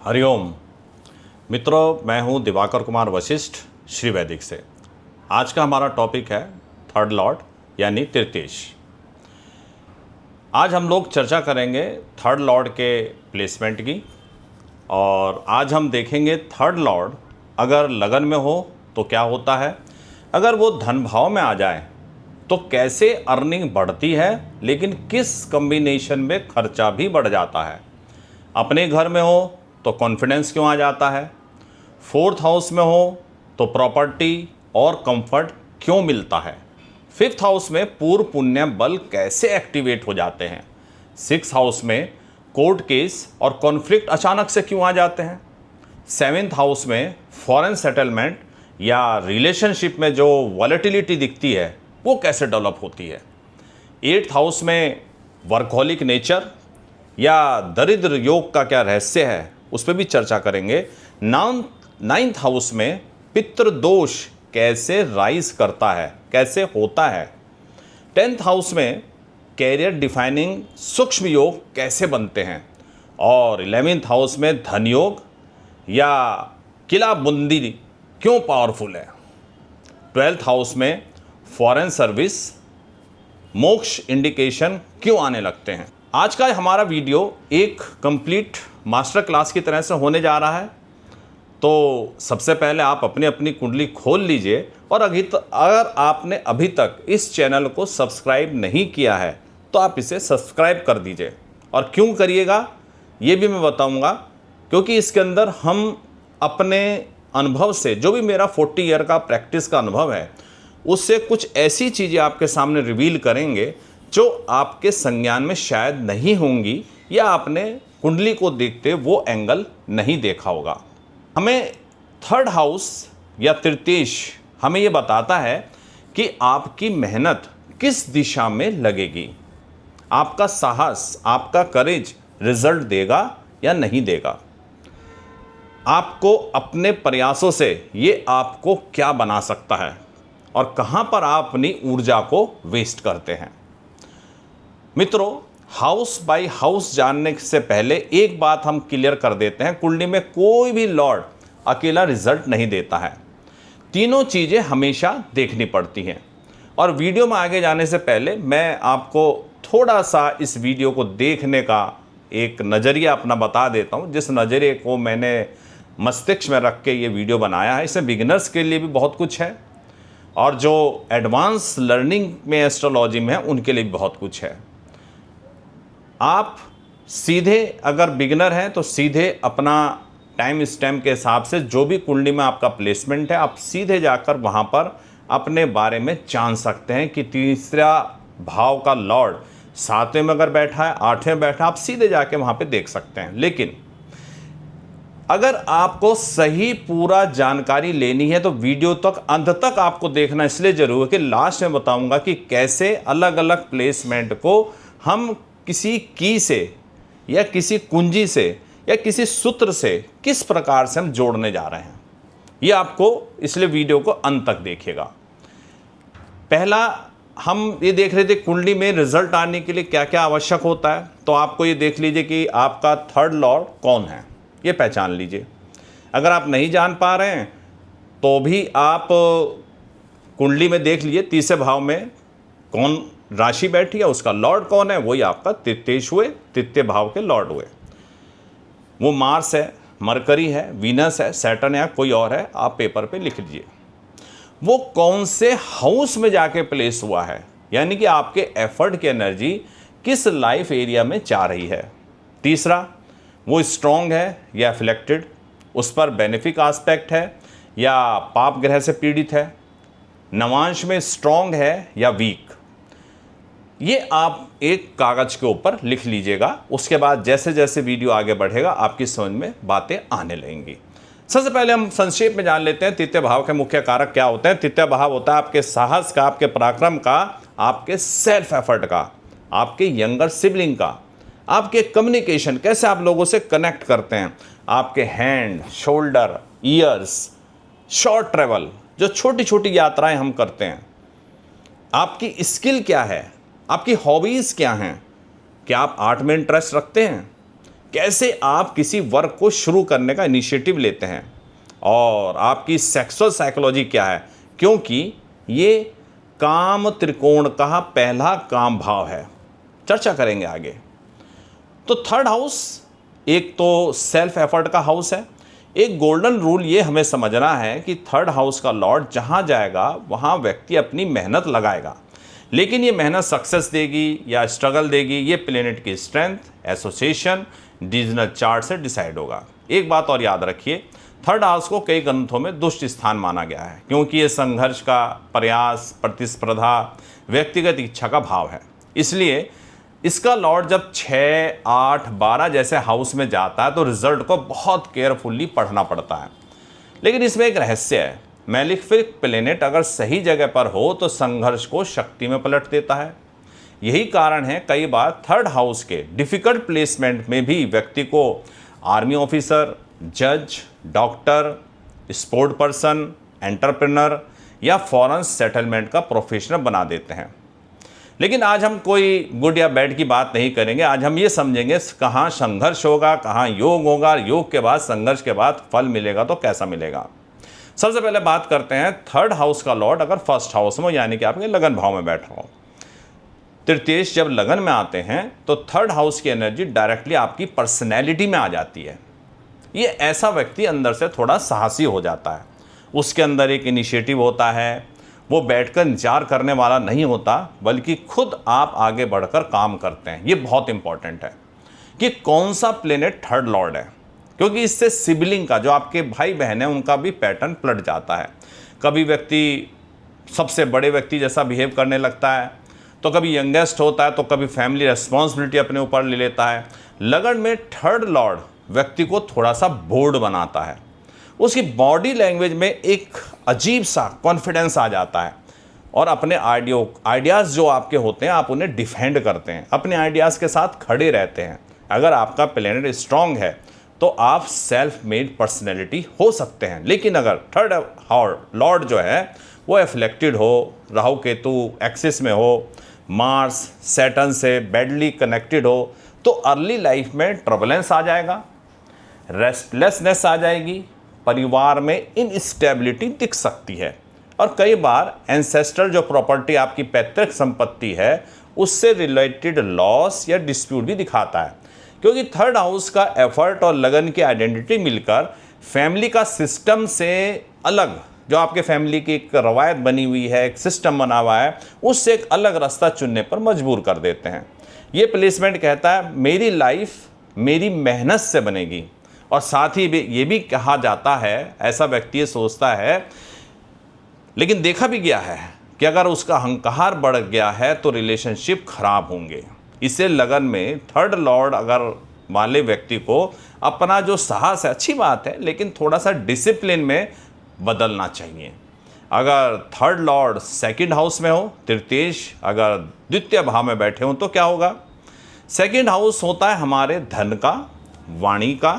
हरिओम मित्रों, मैं हूं दिवाकर कुमार वशिष्ठ श्री वैदिक से। आज का हमारा टॉपिक है थर्ड लॉर्ड यानी तृतीयेश। आज हम लोग चर्चा करेंगे थर्ड लॉर्ड के प्लेसमेंट की, और आज हम देखेंगे थर्ड लॉर्ड अगर लगन में हो तो क्या होता है, अगर वो धन भाव में आ जाए तो कैसे अर्निंग बढ़ती है, लेकिन किस कॉम्बिनेशन में खर्चा भी बढ़ जाता है। अपने घर में हो तो कॉन्फिडेंस क्यों आ जाता है, फोर्थ हाउस में हो तो प्रॉपर्टी और कंफर्ट क्यों मिलता है, फिफ्थ हाउस में पूर्व पुण्य बल कैसे एक्टिवेट हो जाते हैं, सिक्स हाउस में कोर्ट केस और कॉन्फ्लिक्ट अचानक से क्यों आ जाते हैं, सेवेंथ हाउस में फॉरेन सेटलमेंट या रिलेशनशिप में जो वॉलेटिलिटी दिखती है वो कैसे डेवलप होती है, एट्थ हाउस में वर्कहोलिक नेचर या दरिद्र योग का क्या रहस्य है उस पर भी चर्चा करेंगे। नाइन्थ हाउस में पितृदोष कैसे राइज करता है, कैसे होता है, टेंथ हाउस में कैरियर डिफाइनिंग सूक्ष्म योग कैसे बनते हैं, और 11th हाउस में धन योग या किला बुंदी क्यों पावरफुल है, 12th हाउस में फॉरेन सर्विस मोक्ष इंडिकेशन क्यों आने लगते हैं। आज का हमारा वीडियो एक कंप्लीट मास्टर क्लास की तरह से होने जा रहा है। तो सबसे पहले आप अपनी अपनी कुंडली खोल लीजिए, और अगर आपने अभी तक इस चैनल को सब्सक्राइब नहीं किया है तो आप इसे सब्सक्राइब कर दीजिए। और क्यों करिएगा ये भी मैं बताऊंगा, क्योंकि इसके अंदर हम अपने अनुभव से, जो भी मेरा 40 ईयर का प्रैक्टिस का अनुभव है, उससे कुछ ऐसी चीज़ें आपके सामने रिवील करेंगे जो आपके संज्ञान में शायद नहीं होंगी, या आपने कुंडली को देखते वो एंगल नहीं देखा होगा। हमें थर्ड हाउस या तृतीयेश हमें ये बताता है कि आपकी मेहनत किस दिशा में लगेगी, आपका साहस, आपका करेज रिजल्ट देगा या नहीं देगा, आपको अपने प्रयासों से ये आपको क्या बना सकता है, और कहाँ पर आप अपनी ऊर्जा को वेस्ट करते हैं। मित्रों, हाउस बाय हाउस जानने से पहले एक बात हम क्लियर कर देते हैं, कुंडली में कोई भी लॉर्ड अकेला रिजल्ट नहीं देता है, तीनों चीज़ें हमेशा देखनी पड़ती हैं। और वीडियो में आगे जाने से पहले मैं आपको थोड़ा सा इस वीडियो को देखने का एक नज़रिया अपना बता देता हूँ, जिस नज़रिए को मैंने मस्तिष्क में रख के ये वीडियो बनाया है। इसमें बिगिनर्स के लिए भी बहुत कुछ है, और जो एडवांस लर्निंग में एस्ट्रोलॉजी में है उनके लिए भी बहुत कुछ है। आप सीधे अगर बिगिनर हैं तो सीधे अपना टाइम स्टैम्प के हिसाब से जो भी कुंडली में आपका प्लेसमेंट है, आप सीधे जाकर वहाँ पर अपने बारे में जान सकते हैं कि तीसरा भाव का लॉर्ड 7वें में अगर बैठा है, 8वें में बैठा है, आप सीधे जाके वहाँ पे देख सकते हैं। लेकिन अगर आपको सही पूरा जानकारी लेनी है तो वीडियो तक अंत तक आपको देखना इसलिए जरूर है कि लास्ट में बताऊंगा कि कैसे अलग अलग प्लेसमेंट को हम किसी की से या किसी कुंजी से या किसी सूत्र से किस प्रकार से हम जोड़ने जा रहे हैं। ये आपको इसलिए वीडियो को अंत तक देखिएगा। पहला हम ये देख रहे थे कुंडली में रिजल्ट आने के लिए क्या क्या आवश्यक होता है, तो आपको ये देख लीजिए कि आपका थर्ड लॉर्ड कौन है, ये पहचान लीजिए। अगर आप नहीं जान पा रहे हैं तो भी आप कुंडली में देख लीजिए तीसरे भाव में कौन राशि बैठी है, उसका लॉर्ड कौन है, वही आपका तृतीयेश हुए, तृतीय भाव के लॉर्ड हुए। वो मार्स है, मरकरी है, वीनस है, सैटर्न है, कोई और है, आप पेपर पे लिख लीजिए। वो कौन से हाउस में जाके प्लेस हुआ है, यानी कि आपके एफर्ट की एनर्जी किस लाइफ एरिया में जा रही है। तीसरा, वो स्ट्रॉन्ग है या अफ्लेक्टेड, उस पर बेनिफिक एस्पेक्ट है या पाप ग्रह से पीड़ित है, नवांश में स्ट्रॉन्ग है या वीक। ये आप एक कागज के ऊपर लिख लीजिएगा। उसके बाद जैसे जैसे वीडियो आगे बढ़ेगा आपकी समझ में बातें आने लगेंगी। सबसे पहले हम संक्षेप में जान लेते हैं तृतीय भाव के मुख्य कारक क्या होते हैं। तृतीय भाव होता है आपके साहस का, आपके पराक्रम का, आपके सेल्फ एफर्ट का, आपके यंगर सिबलिंग का, आपके कम्युनिकेशन, कैसे आप लोगों से कनेक्ट करते हैं, आपके hand, shoulder, years, short travel, जो छोटी छोटी यात्राएं हम करते हैं, आपकी स्किल क्या है, आपकी हॉबीज़ क्या हैं, क्या आप आर्ट में इंटरेस्ट रखते हैं, कैसे आप किसी वर्क को शुरू करने का इनिशिएटिव लेते हैं और आपकी सेक्सुअल साइकोलॉजी क्या है, क्योंकि ये काम त्रिकोण का पहला काम भाव है। चर्चा करेंगे आगे। तो थर्ड हाउस एक तो सेल्फ एफर्ट का हाउस है। एक गोल्डन रूल ये हमें समझना है कि थर्ड हाउस का लॉर्ड जहाँ जाएगा वहाँ व्यक्ति अपनी मेहनत लगाएगा, लेकिन ये मेहनत सक्सेस देगी या स्ट्रगल देगी, ये प्लेनेट की स्ट्रेंथ, एसोसिएशन, डिविजनल चार्ट से डिसाइड होगा। एक बात और याद रखिए, थर्ड हाउस को कई ग्रंथों में दुष्ट स्थान माना गया है, क्योंकि ये संघर्ष का, प्रयास, प्रतिस्पर्धा, व्यक्तिगत इच्छा का भाव है। इसलिए इसका लॉर्ड जब 6, 8, 12 जैसे हाउस में जाता है तो रिजल्ट को बहुत केयरफुली पढ़ना पड़ता है। लेकिन इसमें एक रहस्य है, मैलेफिक प्लेनेट अगर सही जगह पर हो तो संघर्ष को शक्ति में पलट देता है। यही कारण है कई बार थर्ड हाउस के डिफ़िकल्ट प्लेसमेंट में भी व्यक्ति को आर्मी ऑफिसर, जज, डॉक्टर, स्पोर्ट पर्सन, एंटरप्रेन्योर या फॉरेन सेटलमेंट का प्रोफेशनल बना देते हैं। लेकिन आज हम कोई गुड या बैड की बात नहीं करेंगे। आज हम ये समझेंगे कहाँ संघर्ष होगा, कहाँ योग होगा, योग के बाद, संघर्ष के बाद फल मिलेगा तो कैसा मिलेगा। सबसे पहले बात करते हैं थर्ड हाउस का लॉर्ड अगर फर्स्ट हाउस में, यानी कि आपके लगन भाव में बैठा हो। तृतीयेश जब लगन में आते हैं तो थर्ड हाउस की एनर्जी डायरेक्टली आपकी पर्सनैलिटी में आ जाती है। ये ऐसा व्यक्ति अंदर से थोड़ा साहसी हो जाता है, उसके अंदर एक इनिशिएटिव होता है, वो बैठकर इंतजार करने वाला नहीं होता, बल्कि खुद आप आगे बढ़कर काम करते हैं। ये बहुत इंपॉर्टेंट है कि कौन सा प्लेनेट थर्ड लॉर्ड है, क्योंकि इससे सिबलिंग का, जो आपके भाई बहन हैं, उनका भी पैटर्न पलट जाता है। कभी व्यक्ति सबसे बड़े व्यक्ति जैसा बिहेव करने लगता है, तो कभी यंगेस्ट होता है, तो कभी फैमिली रिस्पॉन्सिबिलिटी अपने ऊपर ले लेता है। लगन में थर्ड लॉर्ड व्यक्ति को थोड़ा सा बोल्ड बनाता है, उसकी बॉडी लैंग्वेज में एक अजीब सा कॉन्फिडेंस आ जाता है और अपने आइडियाज़ जो आपके होते हैं आप उन्हें डिफेंड करते हैं, अपने आइडियाज़ के साथ खड़े रहते हैं। अगर आपका प्लेनेट स्ट्रांग है तो आप सेल्फ मेड पर्सनैलिटी हो सकते हैं। लेकिन अगर थर्ड लॉर्ड जो है वो एफ्लेक्टेड हो, राहु केतु एक्सिस में हो, मार्स सैटर्न से बैडली कनेक्टेड हो, तो अर्ली लाइफ में ट्रबलेंस आ जाएगा, रेस्टलेसनेस आ जाएगी, परिवार में इनस्टेबिलिटी दिख सकती है और कई बार एंसेस्ट्रल जो प्रॉपर्टी आपकी पैतृक संपत्ति है उससे रिलेटेड लॉस या डिस्प्यूट भी दिखाता है। क्योंकि थर्ड हाउस का एफर्ट और लगन की आइडेंटिटी मिलकर फैमिली का सिस्टम से अलग, जो आपके फैमिली की एक रवायत बनी हुई है, एक सिस्टम बना हुआ है, उससे एक अलग रास्ता चुनने पर मजबूर कर देते हैं। ये प्लेसमेंट कहता है मेरी लाइफ मेरी मेहनत से बनेगी, और साथ ही ये भी कहा जाता है, ऐसा व्यक्ति ये सोचता है, लेकिन देखा भी गया है कि अगर उसका अहंकार बढ़ गया है तो रिलेशनशिप खराब होंगे। इसे लगन में थर्ड लॉर्ड अगर वाले व्यक्ति को अपना जो साहस है, अच्छी बात है, लेकिन थोड़ा सा डिसिप्लिन में बदलना चाहिए। अगर थर्ड लॉर्ड सेकंड हाउस में हो, तृतीयेश अगर द्वितीय भाव में बैठे हो तो क्या होगा। सेकंड हाउस होता है हमारे धन का, वाणी का,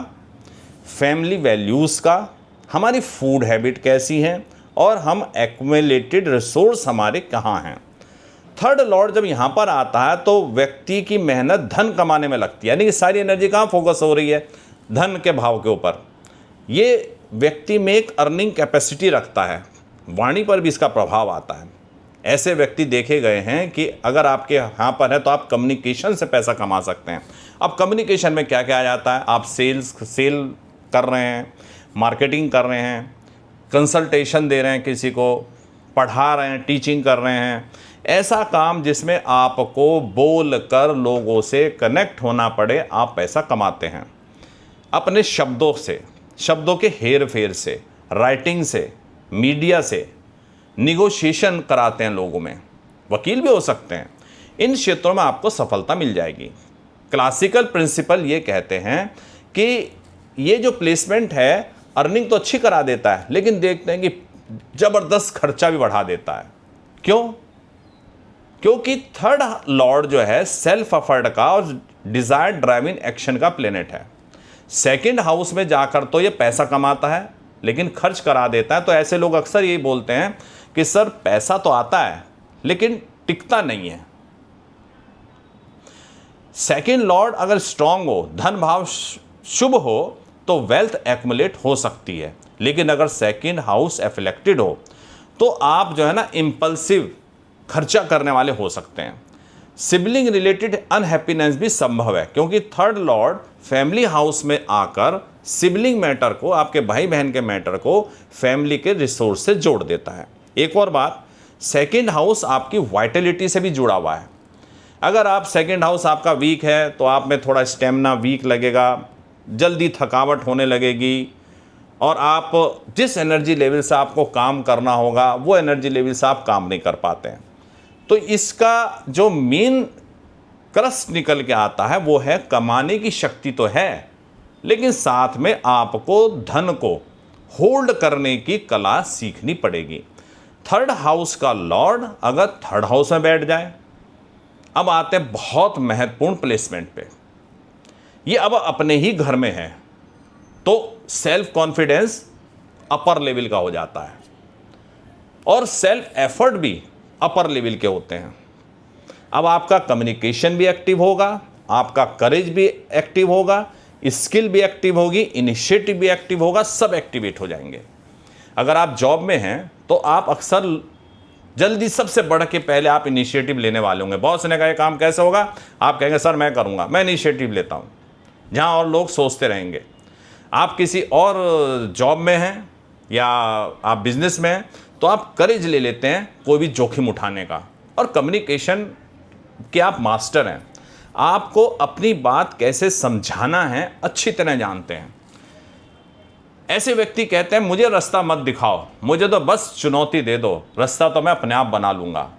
फैमिली वैल्यूज़ का, हमारी फूड हैबिट कैसी है और हम एक्युमुलेटेड रिसोर्स हमारे कहाँ हैं। थर्ड लॉर्ड जब यहाँ पर आता है तो व्यक्ति की मेहनत धन कमाने में लगती है, यानी कि सारी एनर्जी कहाँ फोकस हो रही है, धन के भाव के ऊपर। ये व्यक्ति में एक अर्निंग कैपेसिटी रखता है, वाणी पर भी इसका प्रभाव आता है। ऐसे व्यक्ति देखे गए हैं कि अगर आपके यहाँ पर है तो आप कम्युनिकेशन से पैसा कमा सकते हैं। अब कम्युनिकेशन में क्या क्या आ जाता है, आप सेल कर रहे हैं, मार्केटिंग कर रहे हैं, कंसल्टेशन दे रहे हैं, किसी को पढ़ा रहे हैं, टीचिंग कर रहे हैं, ऐसा काम जिसमें आपको बोल कर लोगों से कनेक्ट होना पड़े, आप पैसा कमाते हैं अपने शब्दों से, शब्दों के हेर फेर से, राइटिंग से, मीडिया से, निगोशिएशन कराते हैं लोगों में, वकील भी हो सकते हैं। इन क्षेत्रों में आपको सफलता मिल जाएगी। क्लासिकल प्रिंसिपल ये कहते हैं कि ये जो प्लेसमेंट है अर्निंग तो अच्छी करा देता है, लेकिन देखते हैं कि ज़बरदस्त खर्चा भी बढ़ा देता है। क्यों? क्योंकि थर्ड लॉर्ड जो है सेल्फ एफर्ट का और डिजायर ड्राइविंग एक्शन का प्लेनेट है। सेकंड हाउस में जाकर तो ये पैसा कमाता है लेकिन खर्च करा देता है। तो ऐसे लोग अक्सर यही बोलते हैं कि सर पैसा तो आता है लेकिन टिकता नहीं है। सेकंड लॉर्ड अगर स्ट्रांग हो, धन भाव शुभ हो, तो वेल्थ एक्युमुलेट हो सकती है। लेकिन अगर सेकंड हाउस एफेक्टेड हो तो आप जो है ना इम्पल्सिव खर्चा करने वाले हो सकते हैं। सिबलिंग रिलेटेड अनहैप्पीनेस भी संभव है, क्योंकि थर्ड लॉर्ड फैमिली हाउस में आकर सिबलिंग मैटर को, आपके भाई बहन के मैटर को फैमिली के रिसोर्स से जोड़ देता है। एक और बात, सेकंड हाउस आपकी वाइटलिटी से भी जुड़ा हुआ है। अगर आप सेकंड हाउस आपका वीक है तो आप में थोड़ा स्टेमिना वीक लगेगा, जल्दी थकावट होने लगेगी, और आप जिस एनर्जी लेवल से आपको काम करना होगा वो एनर्जी लेवल से आप काम नहीं कर पाते हैं। तो इसका जो मेन क्रस्ट निकल के आता है वो है कमाने की शक्ति तो है, लेकिन साथ में आपको धन को होल्ड करने की कला सीखनी पड़ेगी। थर्ड हाउस का लॉर्ड अगर थर्ड हाउस में बैठ जाए, अब आते हैं बहुत महत्वपूर्ण प्लेसमेंट पे। ये अब अपने ही घर में है तो सेल्फ कॉन्फिडेंस अपर लेवल का हो जाता है और सेल्फ एफर्ट भी अपर लेवल के होते हैं। अब आपका कम्युनिकेशन भी एक्टिव होगा, आपका करेज भी एक्टिव होगा, स्किल भी एक्टिव होगी, इनिशिएटिव भी एक्टिव होगा, सब एक्टिवेट हो जाएंगे। अगर आप जॉब में हैं तो आप अक्सर जल्दी सबसे बढ़ के पहले आप इनिशिएटिव लेने वाले होंगे। बॉस ने कहा ये काम कैसे होगा, आप कहेंगे सर मैं करूँगा, मैं इनिशिएटिव लेता हूँ, जहाँ और लोग सोचते रहेंगे। आप किसी और जॉब में हैं या आप बिजनेस में हैं तो आप करेज ले लेते हैं कोई भी जोखिम उठाने का, और कम्युनिकेशन के आप मास्टर हैं। आपको अपनी बात कैसे समझाना है अच्छी तरह जानते हैं। ऐसे व्यक्ति कहते हैं मुझे रास्ता मत दिखाओ, मुझे तो बस चुनौती दे दो, रास्ता तो मैं अपने आप बना लूँगा।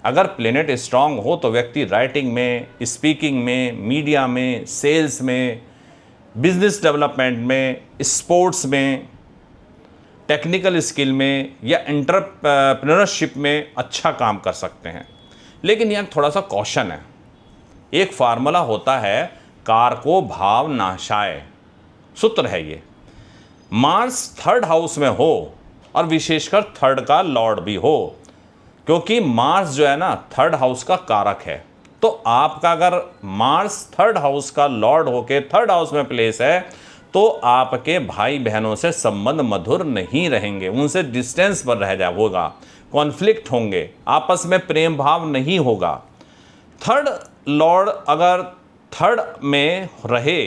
अगर प्लेनेट स्ट्रांग हो तो व्यक्ति राइटिंग में, स्पीकिंग में, मीडिया में, सेल्स में, बिजनेस डेवलपमेंट में, स्पोर्ट्स में, टेक्निकल स्किल में या एंटरप्रेन्योरशिप में अच्छा काम कर सकते हैं। लेकिन यहाँ थोड़ा सा कॉशन है। एक फार्मूला होता है कार को भाव नाशाय, सूत्र है ये। मार्स थर्ड हाउस में हो और विशेषकर थर्ड का लॉर्ड भी हो, क्योंकि मार्स जो है ना थर्ड हाउस का कारक है। तो आपका अगर मार्स थर्ड हाउस का लॉर्ड होके थर्ड हाउस में प्लेस है तो आपके भाई बहनों से संबंध मधुर नहीं रहेंगे, उनसे डिस्टेंस पर रह जाए होगा, कॉन्फ्लिक्ट होंगे, आपस में प्रेम भाव नहीं होगा। थर्ड लॉर्ड अगर थर्ड में रहे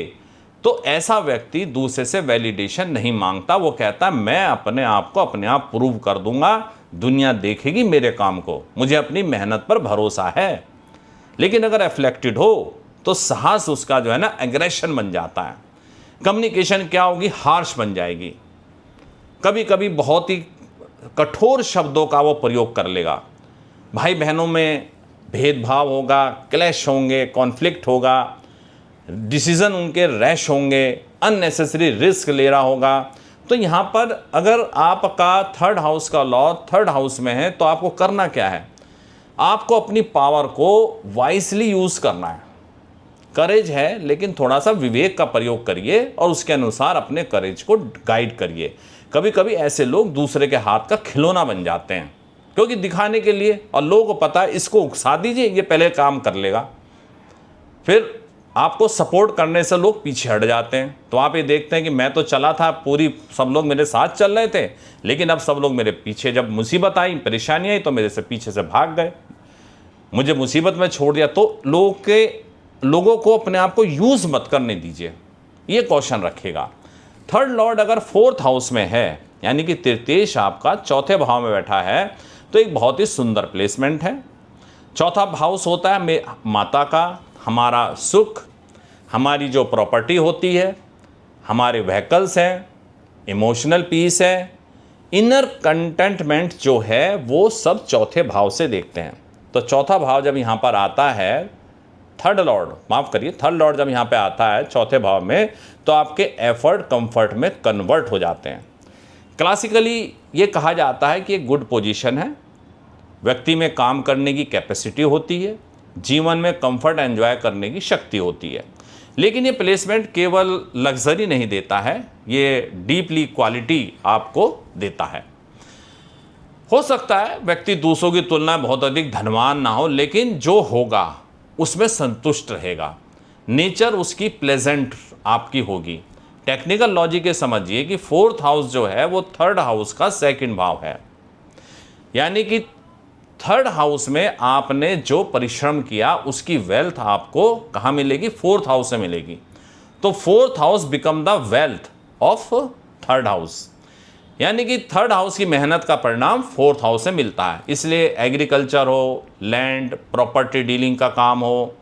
तो ऐसा व्यक्ति दूसरे से वैलिडेशन नहीं मांगता। वो कहता है मैं अपने आप को अपने आप प्रूव कर दूंगा, दुनिया देखेगी मेरे काम को, मुझे अपनी मेहनत पर भरोसा है। लेकिन अगर एफ्लेक्टेड हो तो साहस उसका जो है ना एग्रेशन बन जाता है। कम्युनिकेशन क्या होगी, हार्श बन जाएगी। कभी कभी बहुत ही कठोर शब्दों का वो प्रयोग कर लेगा। भाई बहनों में भेदभाव होगा, क्लैश होंगे, कॉन्फ्लिक्ट होगा, डिसीजन उनके रैश होंगे, अननेसेसरी रिस्क ले रहा होगा। तो यहाँ पर अगर आपका थर्ड हाउस का लॉ थर्ड हाउस में है तो आपको करना क्या है, आपको अपनी पावर को वाइसली यूज़ करना है। करेज है लेकिन थोड़ा सा विवेक का प्रयोग करिए और उसके अनुसार अपने करेज को गाइड करिए। कभी कभी ऐसे लोग दूसरे के हाथ का खिलौना बन जाते हैं क्योंकि दिखाने के लिए, और लोगों को पता है इसको उकसा दीजिए ये पहले काम कर लेगा, फिर आपको सपोर्ट करने से लोग पीछे हट जाते हैं। तो आप ये देखते हैं कि मैं तो चला था, पूरी सब लोग मेरे साथ चल रहे थे, लेकिन अब सब लोग मेरे पीछे, जब मुसीबत आई, परेशानी आई तो मेरे से पीछे से भाग गए, मुझे मुसीबत में छोड़ दिया। तो लोगों को अपने आप को यूज़ मत करने दीजिए, ये क्वेश्चन रखेगा। थर्ड लॉर्ड अगर फोर्थ हाउस में है, यानी कि तृतीयेश आपका चौथे भाव में बैठा है, तो एक बहुत ही सुंदर प्लेसमेंट है। चौथा हाउस होता है माता का, हमारा सुख, हमारी जो प्रॉपर्टी होती है, हमारे व्हीकल्स हैं, इमोशनल पीस है, इनर कंटेंटमेंट जो है वो सब चौथे भाव से देखते हैं। तो चौथा भाव जब यहाँ पर आता है, थर्ड लॉर्ड जब यहाँ पे आता है चौथे भाव में, तो आपके एफर्ट कंफर्ट में कन्वर्ट हो जाते हैं। क्लासिकली ये कहा जाता है कि एक गुड पोजीशन है, व्यक्ति में काम करने की कैपेसिटी होती है, जीवन में कंफर्ट एंजॉय करने की शक्ति होती है। लेकिन ये प्लेसमेंट केवल लग्जरी नहीं देता है, ये डीपली क्वालिटी आपको देता है। हो सकता है व्यक्ति दूसरों की तुलना में बहुत अधिक धनवान ना हो, लेकिन जो होगा उसमें संतुष्ट रहेगा। नेचर उसकी प्लेजेंट आपकी होगी। टेक्निकल लॉजिक ये समझिए कि फोर्थ हाउस जो है वो थर्ड हाउस का सेकंड भाव है, यानी कि थर्ड हाउस में आपने जो परिश्रम किया उसकी वेल्थ आपको कहाँ मिलेगी? फोर्थ हाउस से मिलेगी। तो fourth house become the wealth of third house, यानी कि थर्ड हाउस की मेहनत का परिणाम फोर्थ हाउस से मिलता है। इसलिए एग्रीकल्चर हो, लैंड प्रॉपर्टी डीलिंग का काम हो,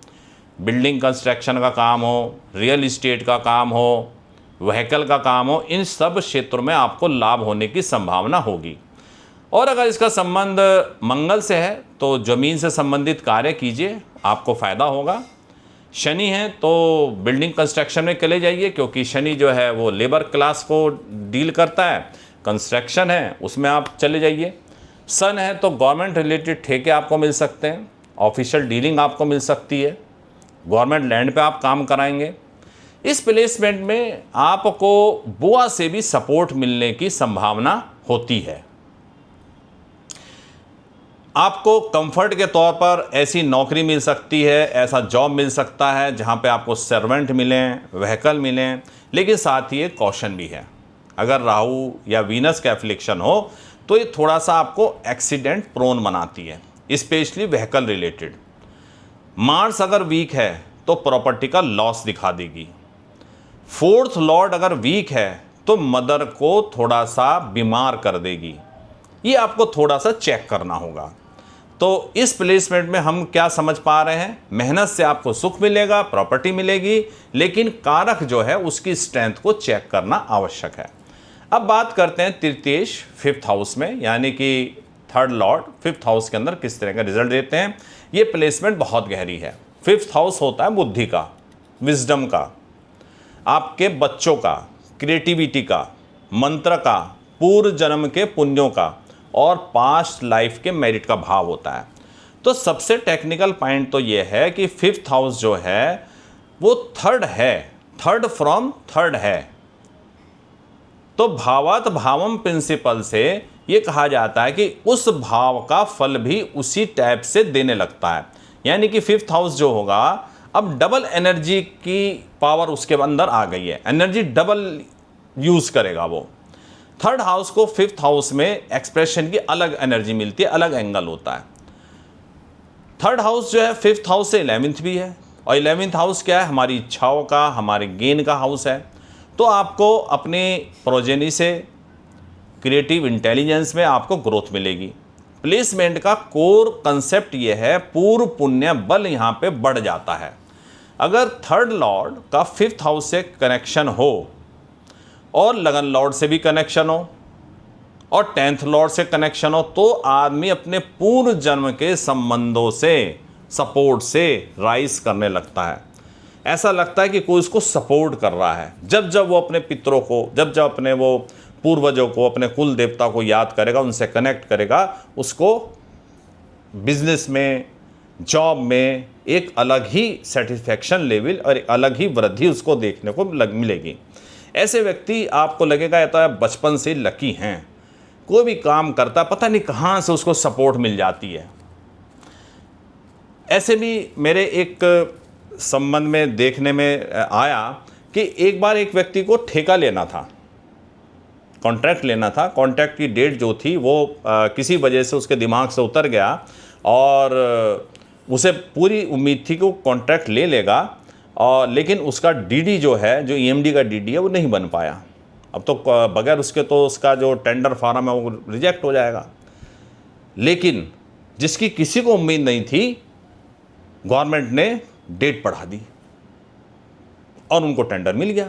बिल्डिंग कंस्ट्रक्शन का काम हो, रियल इस्टेट का काम हो, व्हीकल का काम हो, इन सब क्षेत्रों में आपको लाभ होने की संभावना होगी। और अगर इसका संबंध मंगल से है तो ज़मीन से संबंधित कार्य कीजिए, आपको फ़ायदा होगा। शनि है तो बिल्डिंग कंस्ट्रक्शन में चले जाइए, क्योंकि शनि जो है वो लेबर क्लास को डील करता है। कंस्ट्रक्शन है उसमें आप चले जाइए। सन है तो गवर्नमेंट रिलेटेड ठेके आपको मिल सकते हैं, ऑफिशियल डीलिंग आपको मिल सकती है, गवर्नमेंट लैंड पे आप काम कराएंगे। इस प्लेसमेंट में आपको बुआ से भी सपोर्ट मिलने की संभावना होती है। आपको कंफर्ट के तौर पर ऐसी नौकरी मिल सकती है, ऐसा जॉब मिल सकता है जहां पे आपको सर्वेंट मिलें, व्हीकल मिलें, लेकिन साथ ही एक कॉशन भी है। अगर राहु या वीनस का एफ्लिक्शन हो तो ये थोड़ा सा आपको एक्सीडेंट प्रोन बनाती है, स्पेशली व्हीकल रिलेटेड। मार्स अगर वीक है तो प्रॉपर्टी का लॉस दिखा देगी। फोर्थ लॉर्ड अगर वीक है तो मदर को थोड़ा सा बीमार कर देगी। ये आपको थोड़ा सा चेक करना होगा। तो इस प्लेसमेंट में हम क्या समझ पा रहे हैं? मेहनत से आपको सुख मिलेगा, प्रॉपर्टी मिलेगी, लेकिन कारक जो है उसकी स्ट्रेंथ को चेक करना आवश्यक है। अब बात करते हैं तृतीयेश फिफ्थ हाउस में, यानी कि थर्ड लॉर्ड फिफ्थ हाउस के अंदर किस तरह का रिजल्ट देते हैं। ये प्लेसमेंट बहुत गहरी है। फिफ्थ हाउस होता है बुद्धि का, विजडम का, आपके बच्चों का, क्रिएटिविटी का, मंत्र का, पूर्व जन्म के पुण्यों का और पास्ट लाइफ के मेरिट का भाव होता है। तो सबसे टेक्निकल पॉइंट तो ये है कि फिफ्थ हाउस जो है वो थर्ड है, थर्ड फ्रॉम थर्ड है। तो भावात भावम प्रिंसिपल से ये कहा जाता है कि उस भाव का फल भी उसी टाइप से देने लगता है, यानी कि फिफ्थ हाउस जो होगा अब डबल एनर्जी की पावर उसके अंदर आ गई है, एनर्जी डबल यूज करेगा वो। थर्ड हाउस को फिफ्थ हाउस में एक्सप्रेशन की अलग एनर्जी मिलती है, अलग एंगल होता है। थर्ड हाउस जो है फिफ्थ हाउस से 11th भी है, और 11th हाउस क्या है? हमारी इच्छाओं का, हमारे गेन का हाउस है। तो आपको अपने प्रोजेनी से क्रिएटिव इंटेलिजेंस में आपको ग्रोथ मिलेगी। प्लेसमेंट का कोर कंसेप्ट ये है, पूर्व पुण्य बल यहाँ पे बढ़ जाता है। अगर थर्ड लॉर्ड का फिफ्थ हाउस से कनेक्शन हो और लगन लॉर्ड से भी कनेक्शन हो और 10th लॉर्ड से कनेक्शन हो, तो आदमी अपने पूर्व जन्म के संबंधों से, सपोर्ट से राइज करने लगता है। ऐसा लगता है कि कोई उसको सपोर्ट कर रहा है। जब जब वो अपने पितरों को, जब जब अपने वो पूर्वजों को, अपने कुल देवता को याद करेगा, उनसे कनेक्ट करेगा, उसको बिजनेस में, जॉब में एक अलग ही सेटिस्फैक्शन लेवल और एक अलग ही वृद्धि उसको देखने को मिलेगी। ऐसे व्यक्ति आपको लगेगा या तो बचपन से लकी हैं, कोई भी काम करता पता नहीं कहाँ से उसको सपोर्ट मिल जाती है। ऐसे भी मेरे एक संबंध में देखने में आया कि एक बार एक व्यक्ति को ठेका लेना था, कॉन्ट्रैक्ट लेना था। कॉन्ट्रैक्ट की डेट जो थी वो किसी वजह से उसके दिमाग से उतर गया और उसे पूरी उम्मीद थी कि वो कॉन्ट्रैक्ट ले लेगा, और लेकिन उसका डीडी जो है, जो ईएमडी का डीडी है, वो नहीं बन पाया। अब तो बगैर उसके तो उसका जो टेंडर फार्म है वो रिजेक्ट हो जाएगा। लेकिन जिसकी किसी को उम्मीद नहीं थी, गवर्नमेंट ने डेट बढ़ा दी और उनको टेंडर मिल गया।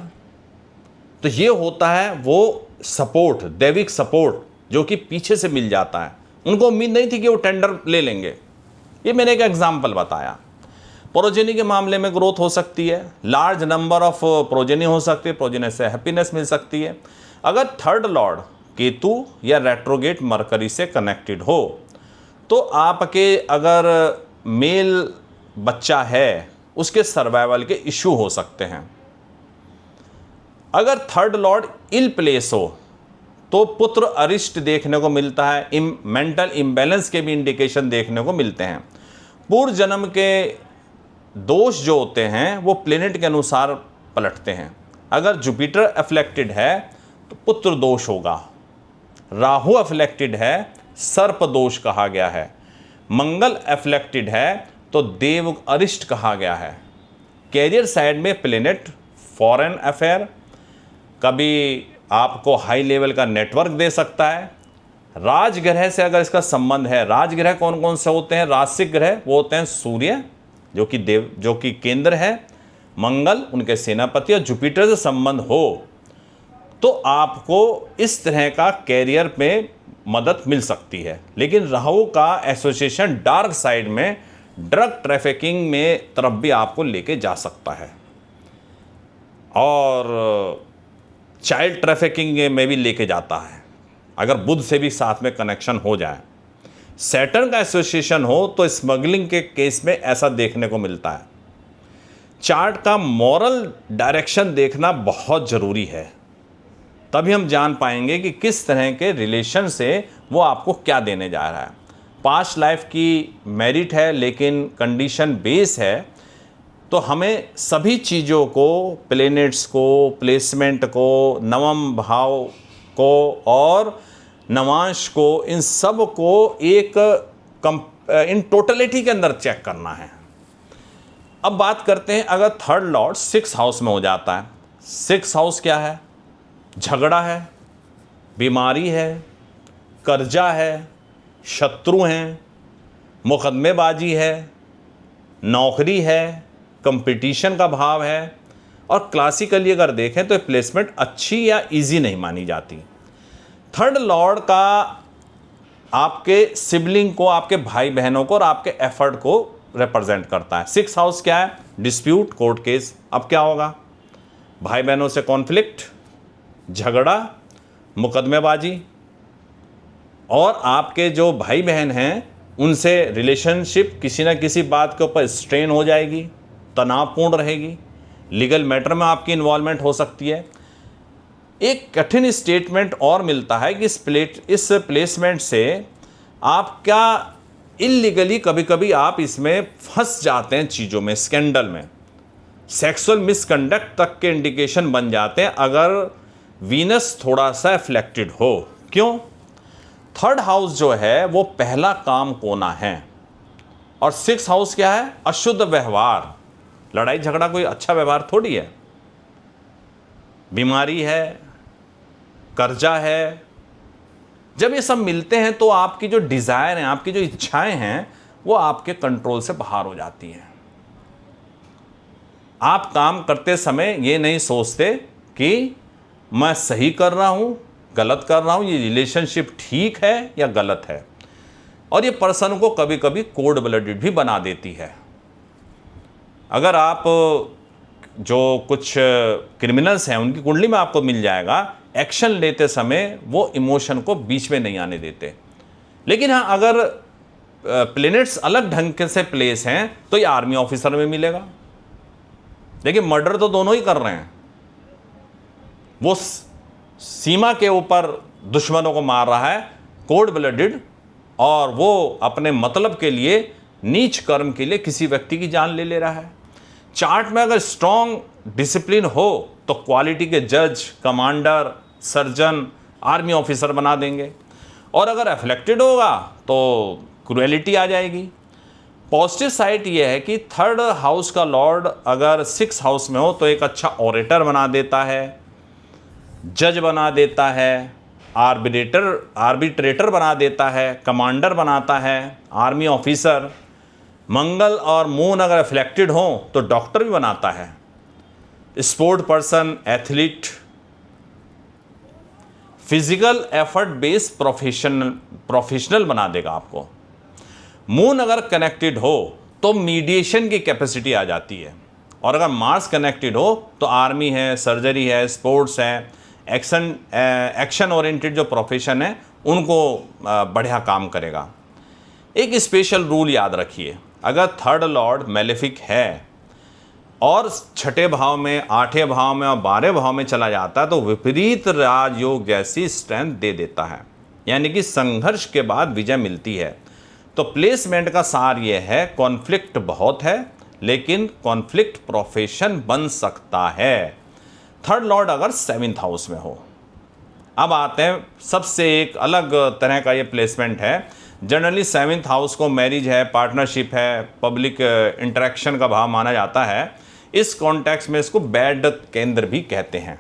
तो ये होता है वो सपोर्ट, दैविक सपोर्ट, जो कि पीछे से मिल जाता है। उनको उम्मीद नहीं थी कि वो टेंडर ले लेंगे। ये मैंने एक एग्जाम्पल बताया। प्रोजेनी के मामले में ग्रोथ हो सकती है, लार्ज नंबर ऑफ प्रोजेनी हो सकती है, प्रोजेनी से हैप्पीनेस मिल सकती है। अगर थर्ड लॉर्ड केतु या रेट्रोगेट मरकरी से कनेक्टेड हो तो आपके अगर मेल बच्चा है उसके सर्वाइवल के इश्यू हो सकते हैं। अगर थर्ड लॉर्ड इल प्लेस हो तो पुत्र अरिष्ट देखने को मिलता है, मेंटल इम्बैलेंस के भी इंडिकेशन देखने को मिलते हैं। पूर्व जन्म के दोष जो होते हैं वो प्लेनेट के अनुसार पलटते हैं। अगर जुपिटर अफ्लेक्टेड है तो पुत्र दोष होगा, राहु अफ्लेक्टेड है सर्प दोष कहा गया है, मंगल अफ्लेक्टेड है तो देव अरिष्ट कहा गया है। कैरियर साइड में प्लेनेट फॉरेन अफेयर, कभी आपको हाई लेवल का नेटवर्क दे सकता है। राजग्रह से अगर इसका संबंध है, राजग्रह कौन कौन से होते हैं? राशिक ग्रह वो होते हैं सूर्य जो कि केंद्र है, मंगल उनके सेनापति, और जुपिटर से संबंध हो तो आपको इस तरह का कैरियर में मदद मिल सकती है। लेकिन राहु का एसोसिएशन डार्क साइड में ड्रग ट्रैफिकिंग में तरफ भी आपको लेके जा सकता है और चाइल्ड ट्रैफिकिंग में भी लेके जाता है अगर बुध से भी साथ में कनेक्शन हो जाए। सैटर्न का एसोसिएशन हो तो स्मगलिंग के केस में ऐसा देखने को मिलता है। चार्ट का मॉरल डायरेक्शन देखना बहुत ज़रूरी है, तभी हम जान पाएंगे कि किस तरह के रिलेशन से वो आपको क्या देने जा रहा है। पास्ट लाइफ की मेरिट है लेकिन कंडीशन बेस है, तो हमें सभी चीज़ों को, प्लेनेट्स को, प्लेसमेंट को, नवम भाव को और नवांश को, इन सब को एक इन टोटलिटी के अंदर चेक करना है। अब बात करते हैं, अगर थर्ड लॉर्ड 6 हाउस में हो जाता है। 6 हाउस क्या है? झगड़ा है, बीमारी है, कर्जा है, शत्रु हैं, मुकदमेबाजी है, नौकरी है, कंपटीशन का भाव है। और क्लासिकली अगर देखें तो प्लेसमेंट अच्छी या इजी नहीं मानी जाती। थर्ड लॉर्ड का आपके सिबलिंग को, आपके भाई बहनों को और आपके एफर्ट को रिप्रेजेंट करता है। 6 हाउस क्या है? Dispute, court case. अब क्या होगा? भाई बहनों से कॉन्फ्लिक्ट, झगड़ा, मुकदमेबाजी, और आपके जो भाई बहन हैं उनसे रिलेशनशिप किसी न किसी बात के ऊपर स्ट्रेन हो जाएगी, तनावपूर्ण रहेगी, लीगल मैटर में आपकी इन्वॉल्वमेंट हो सकती है। एक कठिन स्टेटमेंट और मिलता है कि इस प्लेसमेंट से आप क्या इलीगली कभी कभी आप इसमें फंस जाते हैं, चीज़ों में, स्कैंडल में, सेक्सुअल मिसकंडक्ट तक के इंडिकेशन बन जाते हैं अगर वीनस थोड़ा सा अफ्लेक्टेड हो। क्यों? थर्ड हाउस जो है वो पहला काम कोना है, और 6 हाउस क्या है? अशुद्ध व्यवहार, लड़ाई झगड़ा कोई अच्छा व्यवहार थोड़ी है। बीमारी है, कर्जा है। जब ये सब मिलते हैं तो आपकी जो डिज़ायर हैं, आपकी जो इच्छाएं हैं, वो आपके कंट्रोल से बाहर हो जाती हैं। आप काम करते समय ये नहीं सोचते कि मैं सही कर रहा हूँ, गलत कर रहा हूँ, ये रिलेशनशिप ठीक है या गलत है। और ये पर्सन को कभी कभी कोल्ड ब्लडेड भी बना देती है। अगर आप जो कुछ क्रिमिनल्स हैं उनकी कुंडली में आपको मिल जाएगा, एक्शन लेते समय वो इमोशन को बीच में नहीं आने देते। लेकिन हाँ, अगर प्लेनेट्स अलग ढंग से प्लेस हैं तो ये आर्मी ऑफिसर में मिलेगा। देखिए, मर्डर तो दोनों ही कर रहे हैं, वो सीमा के ऊपर दुश्मनों को मार रहा है, कोल्ड ब्लडेड, और वो अपने मतलब के लिए, नीच कर्म के लिए किसी व्यक्ति की जान ले रहा है। चार्ट में अगर स्ट्रॉन्ग डिसिप्लिन हो तो क्वालिटी के जज, कमांडर, सर्जन, आर्मी ऑफिसर बना देंगे, और अगर अफ्लेक्टेड होगा तो क्रूएलिटी आ जाएगी। पॉजिटिव साइड ये है कि थर्ड हाउस का लॉर्ड अगर 6 हाउस में हो तो एक अच्छा ऑरेटर बना देता है, जज बना देता है, आर्बिट्रेटर बना देता है, कमांडर बनाता है, आर्मी ऑफिसर। मंगल और मून अगर अफ्लेक्टेड हो तो डॉक्टर भी बनाता है, sport person, athlete, physical effort based professional बना देगा आपको। मून अगर कनेक्टेड हो तो मीडिएशन की कैपेसिटी आ जाती है, और अगर मार्स कनेक्टेड हो तो आर्मी है, सर्जरी है, स्पोर्ट्स है, एक्शन ओरिएंटेड जो प्रोफेशन है उनको बढ़िया काम करेगा। एक स्पेशल रूल याद रखिए, अगर थर्ड लॉर्ड मैलेफिक है और 6ठे भाव में, 8वें भाव में और 12वें भाव में चला जाता है तो विपरीत राजयोग जैसी स्ट्रेंथ दे देता है, यानी कि संघर्ष के बाद विजय मिलती है। तो प्लेसमेंट का सार ये है, कॉन्फ्लिक्ट बहुत है लेकिन कॉन्फ्लिक्ट प्रोफेशन बन सकता है थर्ड लॉर्ड अगर 7th हाउस में हो। अब आते हैं सबसे एक अलग तरह का ये प्लेसमेंट है। जनरली 7th हाउस को मैरिज है, पार्टनरशिप है, पब्लिक इंटरेक्शन का भाव माना जाता है। इस कॉन्टेक्स्ट में इसको बैड केंद्र भी कहते हैं।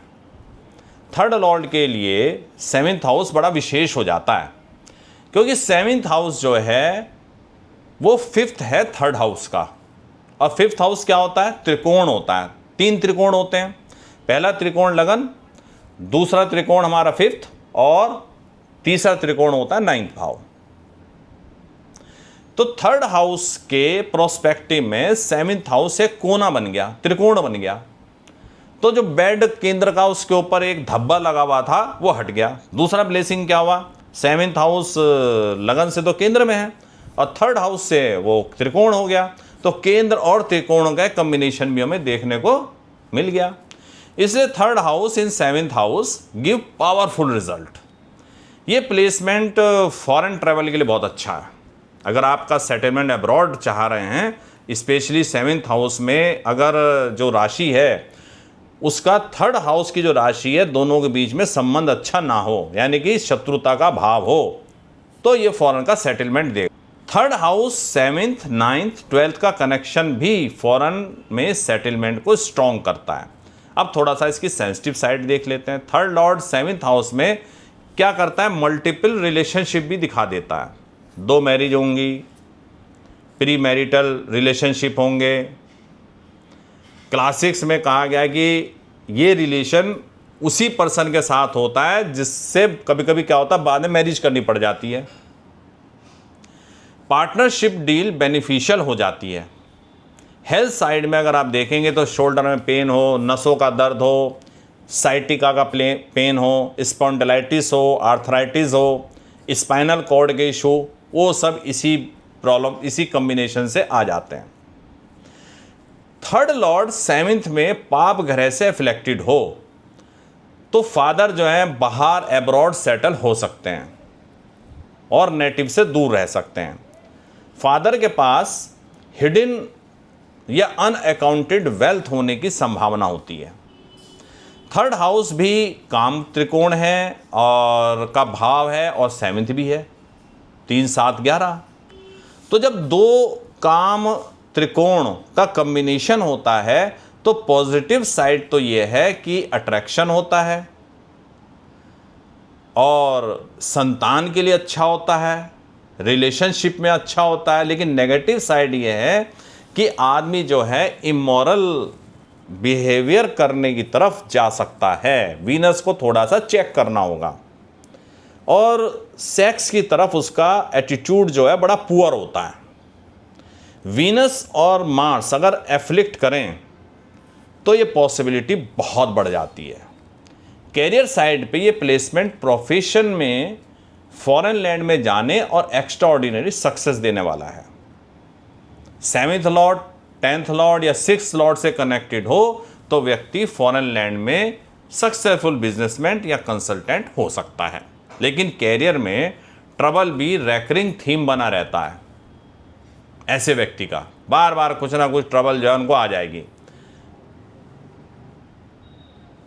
थर्ड लॉर्ड के लिए 7th हाउस बड़ा विशेष हो जाता है, क्योंकि 7th हाउस जो है वो 5th है थर्ड हाउस का। और 5th हाउस क्या होता है? त्रिकोण होता है। 3 त्रिकोण होते हैं। पहला त्रिकोण लगन, दूसरा त्रिकोण हमारा 5th, और तीसरा त्रिकोण होता है 9th भाव। तो थर्ड हाउस के प्रोस्पेक्टिव में 7th हाउस एक कोना बन गया, त्रिकोण बन गया। तो जो बेड केंद्र का उसके ऊपर एक धब्बा लगा हुआ था वो हट गया। दूसरा ब्लेसिंग क्या हुआ? 7th हाउस लगन से तो केंद्र में है और थर्ड हाउस से वो त्रिकोण हो गया। तो केंद्र और त्रिकोण का कॉम्बिनेशन भी हमें देखने को मिल गया। इसलिए third house in 7th house give powerful result. ये प्लेसमेंट फॉरेन ट्रैवल के लिए बहुत अच्छा है। अगर आपका सेटलमेंट अब्रॉड चाह रहे हैं, स्पेशली 7th हाउस में अगर जो राशि है उसका थर्ड हाउस की जो राशि है दोनों के बीच में संबंध अच्छा ना हो, यानी कि शत्रुता का भाव हो, तो ये फॉरेन का सेटलमेंट देगा। Third house 7th, 9th, 12th का कनेक्शन भी फॉरेन में सेटलमेंट को स्ट्रॉन्ग करता है। अब थोड़ा सा इसकी सेंसिटिव साइड देख लेते हैं। थर्ड लॉर्ड 7th हाउस में क्या करता है? मल्टीपल रिलेशनशिप भी दिखा देता है। 2 मैरिज होंगी, प्री मैरिटल रिलेशनशिप होंगे। क्लासिक्स में कहा गया कि ये रिलेशन उसी पर्सन के साथ होता है जिससे कभी कभी क्या होता है, बाद में मैरिज करनी पड़ जाती है। पार्टनरशिप डील बेनिफिशियल हो जाती है। हेल्थ साइड में अगर आप देखेंगे तो शोल्डर में पेन हो, नसों का दर्द हो, साइटिका का पेन हो, स्पॉन्डिलाइटिस हो, आर्थराइटिस हो, स्पाइनल कॉर्ड के इशू, वो सब इसी प्रॉब्लम, इसी कॉम्बिनेशन से आ जाते हैं। थर्ड लॉर्ड 7th में पाप ग्रह से अफेक्टेड हो तो फादर जो है बाहर एब्रॉड सेटल हो सकते हैं और नेटिव से दूर रह सकते हैं। फादर के पास हिडन या अनअकाउंटेड वेल्थ होने की संभावना होती है। थर्ड हाउस भी काम त्रिकोण है और का भाव है और 7th भी है, 3, 7, 11। तो जब 2 काम त्रिकोण का कॉम्बिनेशन होता है तो पॉजिटिव साइड तो ये है कि अट्रैक्शन होता है और संतान के लिए अच्छा होता है, रिलेशनशिप में अच्छा होता है। लेकिन नेगेटिव साइड ये है कि आदमी जो है इमोरल बिहेवियर करने की तरफ जा सकता है। वीनस को थोड़ा सा चेक करना होगा और सेक्स की तरफ उसका एटीट्यूड जो है बड़ा पुअर होता है। वीनस और मार्स अगर एफ्लिक्ट करें तो ये पॉसिबिलिटी बहुत बढ़ जाती है। कैरियर साइड पे ये प्लेसमेंट प्रोफेशन में फॉरेन लैंड में जाने और एक्स्ट्रा ऑर्डिनरी सक्सेस देने वाला है। 7th लॉर्ड, 10th लॉर्ड या 6th लॉर्ड से कनेक्टेड हो तो व्यक्ति फॉरेन लैंड में सक्सेसफुल बिजनेसमैन या कंसल्टेंट हो सकता है। लेकिन कैरियर में ट्रबल भी रेकरिंग थीम बना रहता है। ऐसे व्यक्ति का बार बार कुछ ना कुछ ट्रबल जो है उनको आ जाएगी।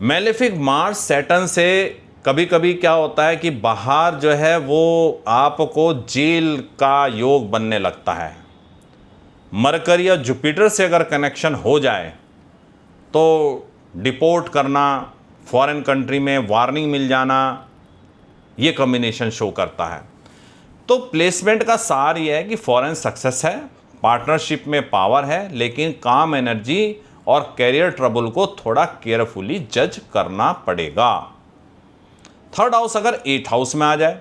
मैलेफिक मार्स सैटर्न से कभी कभी क्या होता है कि बाहर जो है वो आपको जेल का योग बनने लगता है। मरकरी या जुपिटर से अगर कनेक्शन हो जाए तो डिपोर्ट करना, फॉरेन कंट्री में वार्निंग मिल जाना, ये कॉम्बिनेशन शो करता है। तो प्लेसमेंट का सार ये है कि फॉरेन सक्सेस है, पार्टनरशिप में पावर है, लेकिन काम एनर्जी और कैरियर ट्रबल को थोड़ा केयरफुली जज करना पड़ेगा। थर्ड हाउस अगर 8th हाउस में आ जाए,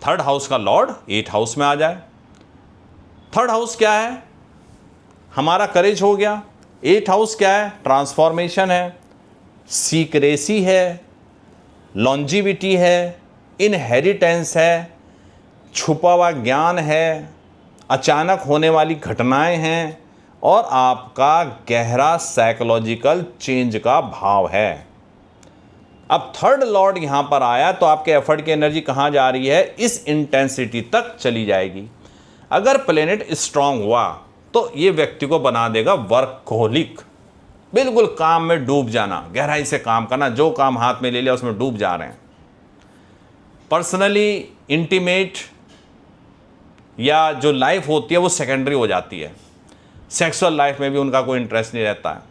थर्ड हाउस का लॉर्ड 8th हाउस में आ जाए। थर्ड हाउस क्या है? हमारा करेज हो गया। 8th हाउस क्या है? ट्रांसफॉर्मेशन है, सीक्रेसी है, लॉन्जिविटी है, इनहेरिटेंस है, छुपा हुआ ज्ञान है, अचानक होने वाली घटनाएं हैं और आपका गहरा साइकोलॉजिकल चेंज का भाव है। अब थर्ड लॉर्ड यहाँ पर आया तो आपके एफर्ट की एनर्जी कहाँ जा रही है? इस इंटेंसिटी तक चली जाएगी। अगर प्लेनेट स्ट्रांग हुआ तो ये व्यक्ति को बना देगा वर्कहोलिक, बिल्कुल काम में डूब जाना, गहराई से काम करना, जो काम हाथ में ले लिया उसमें डूब जा रहे हैं। पर्सनली इंटीमेट या जो लाइफ होती है वो सेकेंडरी हो जाती है, सेक्सुअल लाइफ में भी उनका कोई इंटरेस्ट नहीं रहता है।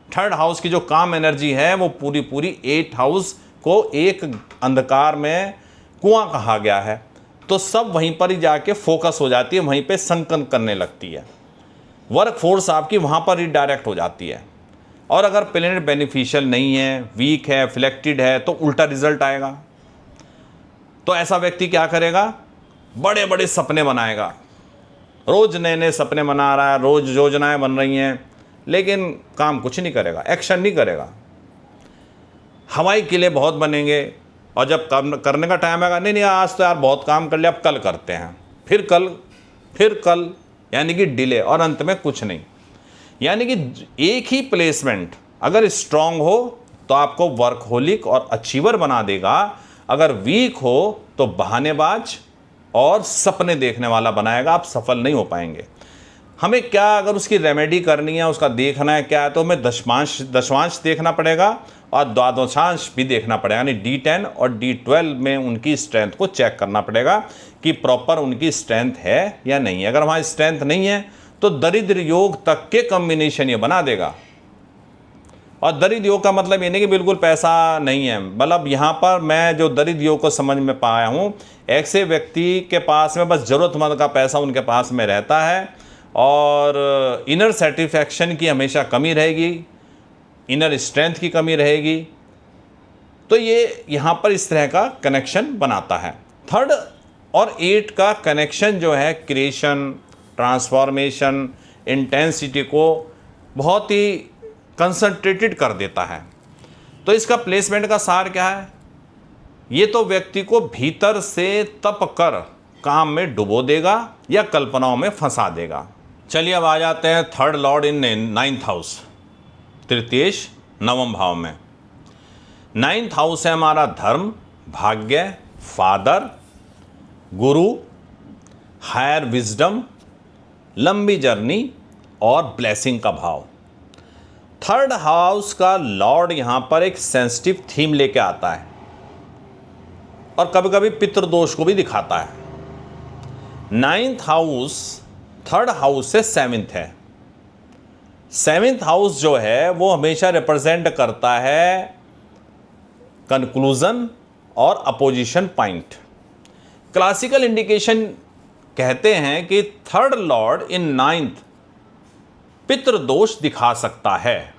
थर्ड हाउस की जो काम एनर्जी है वो पूरी पूरी 8th हाउस को एक अंधकार में कुआं कहा गया है, तो सब वहीं पर ही जाके फोकस हो जाती है, वहीं पे संकन करने लगती है, वर्क फोर्स आपकी वहाँ पर ही डायरेक्ट हो जाती है। और अगर प्लेनेट बेनिफिशियल नहीं है, वीक है, फ्लेक्टेड है, तो उल्टा रिजल्ट आएगा। तो ऐसा व्यक्ति क्या करेगा, बड़े बड़े सपने बनाएगा, रोज़ नए नए सपने बना रहा है, रोज़ योजनाएं बन रही हैं, लेकिन काम कुछ नहीं करेगा, एक्शन नहीं करेगा। हवाई किले बहुत बनेंगे, और जब करने का टाइम आएगा, नहीं आज तो यार बहुत काम कर लिया, अब कल करते हैं, फिर कल, यानी कि डिले, और अंत में कुछ नहीं। यानी कि एक ही प्लेसमेंट अगर स्ट्रांग हो तो आपको वर्कहोलिक और अचीवर बना देगा, अगर वीक हो तो बहानेबाज और सपने देखने वाला बनाएगा, आप सफल नहीं हो पाएंगे। हमें क्या अगर उसकी रेमेडी करनी है, उसका देखना है क्या है, तो हमें दशमांश देखना पड़ेगा और द्वादशांश भी देखना पड़ेगा, यानी D10 और D12 में उनकी स्ट्रेंथ को चेक करना पड़ेगा कि प्रॉपर उनकी स्ट्रेंथ है या नहीं है। अगर वहाँ स्ट्रेंथ नहीं है तो दरिद्र योग तक के कॉम्बिनेशन ये बना देगा। और दरिद्र योग का मतलब ये नहीं कि बिल्कुल पैसा नहीं है, मतलब यहाँ पर मैं जो दरिद्र योग को समझ में पाया हूँ, ऐसे व्यक्ति के पास में बस ज़रूरतमंद का पैसा उनके पास में रहता है, और इनर सेटिस्फैक्शन की हमेशा कमी रहेगी, इनर स्ट्रेंथ की कमी रहेगी। तो ये यहाँ पर इस तरह का कनेक्शन बनाता है। 3rd और 8 का कनेक्शन जो है क्रिएशन, ट्रांसफॉर्मेशन, इंटेंसिटी को बहुत ही कंसंट्रेटेड कर देता है। तो इसका प्लेसमेंट का सार क्या है, ये तो व्यक्ति को भीतर से तप कर काम में डुबो देगा या कल्पनाओं में फंसा देगा। चलिए अब आ जाते हैं 3rd लॉर्ड इन 9th हाउस, तृतीयेश 9वें भाव में। 9th हाउस है हमारा धर्म, भाग्य, फादर, गुरु, हायर विजडम, लंबी जर्नी और ब्लेसिंग का भाव। 3rd हाउस का लॉर्ड यहाँ पर एक सेंसिटिव थीम लेके आता है और कभी कभी पितृदोष को भी दिखाता है। 9th हाउस 3rd हाउस से 7th है। 7th हाउस जो है वो हमेशा रिप्रेजेंट करता है कंक्लूजन और अपोजिशन पॉइंट। क्लासिकल इंडिकेशन कहते हैं कि 3rd लॉर्ड इन 9th पितृदोष दिखा सकता है।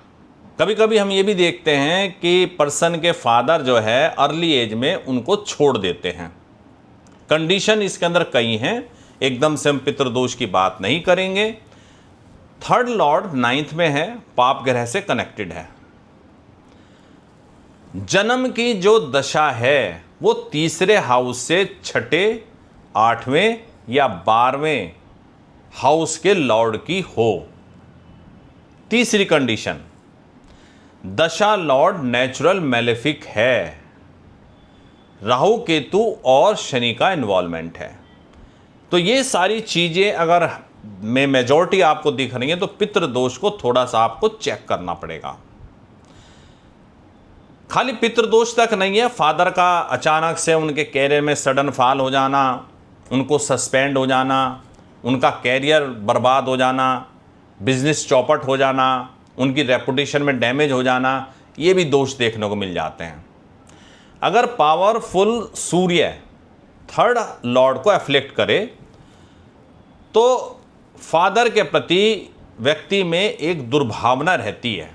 कभी कभी हम ये भी देखते हैं कि पर्सन के फादर जो है अर्ली एज में उनको छोड़ देते हैं। कंडीशन इसके अंदर कई हैं, एकदम से हम पितृदोष की बात नहीं करेंगे। 3rd लॉर्ड 9th में है, पाप ग्रह से कनेक्टेड है। जन्म की जो दशा है वो 3रे हाउस से 6ठे, 8वें या 12वें हाउस के लॉर्ड की हो। तीसरी कंडीशन, दशा लॉर्ड नेचुरल मैलेफिक है, राहु केतु और शनि का इन्वॉल्वमेंट है। तो ये सारी चीज़ें अगर में मेजॉरिटी आपको दिख रही है तो पितृदोष को थोड़ा सा आपको चेक करना पड़ेगा। खाली पितृदोष तक नहीं है, फादर का अचानक से उनके कैरियर में सडन फॉल हो जाना, उनको सस्पेंड हो जाना, उनका कैरियर बर्बाद हो जाना, बिजनेस चौपट हो जाना, उनकी रेपुटेशन में डैमेज हो जाना, ये भी दोष देखने को मिल जाते हैं। अगर पावरफुल सूर्य 3rd लॉर्ड को एफ्लेक्ट करे तो फादर के प्रति व्यक्ति में एक दुर्भावना रहती है,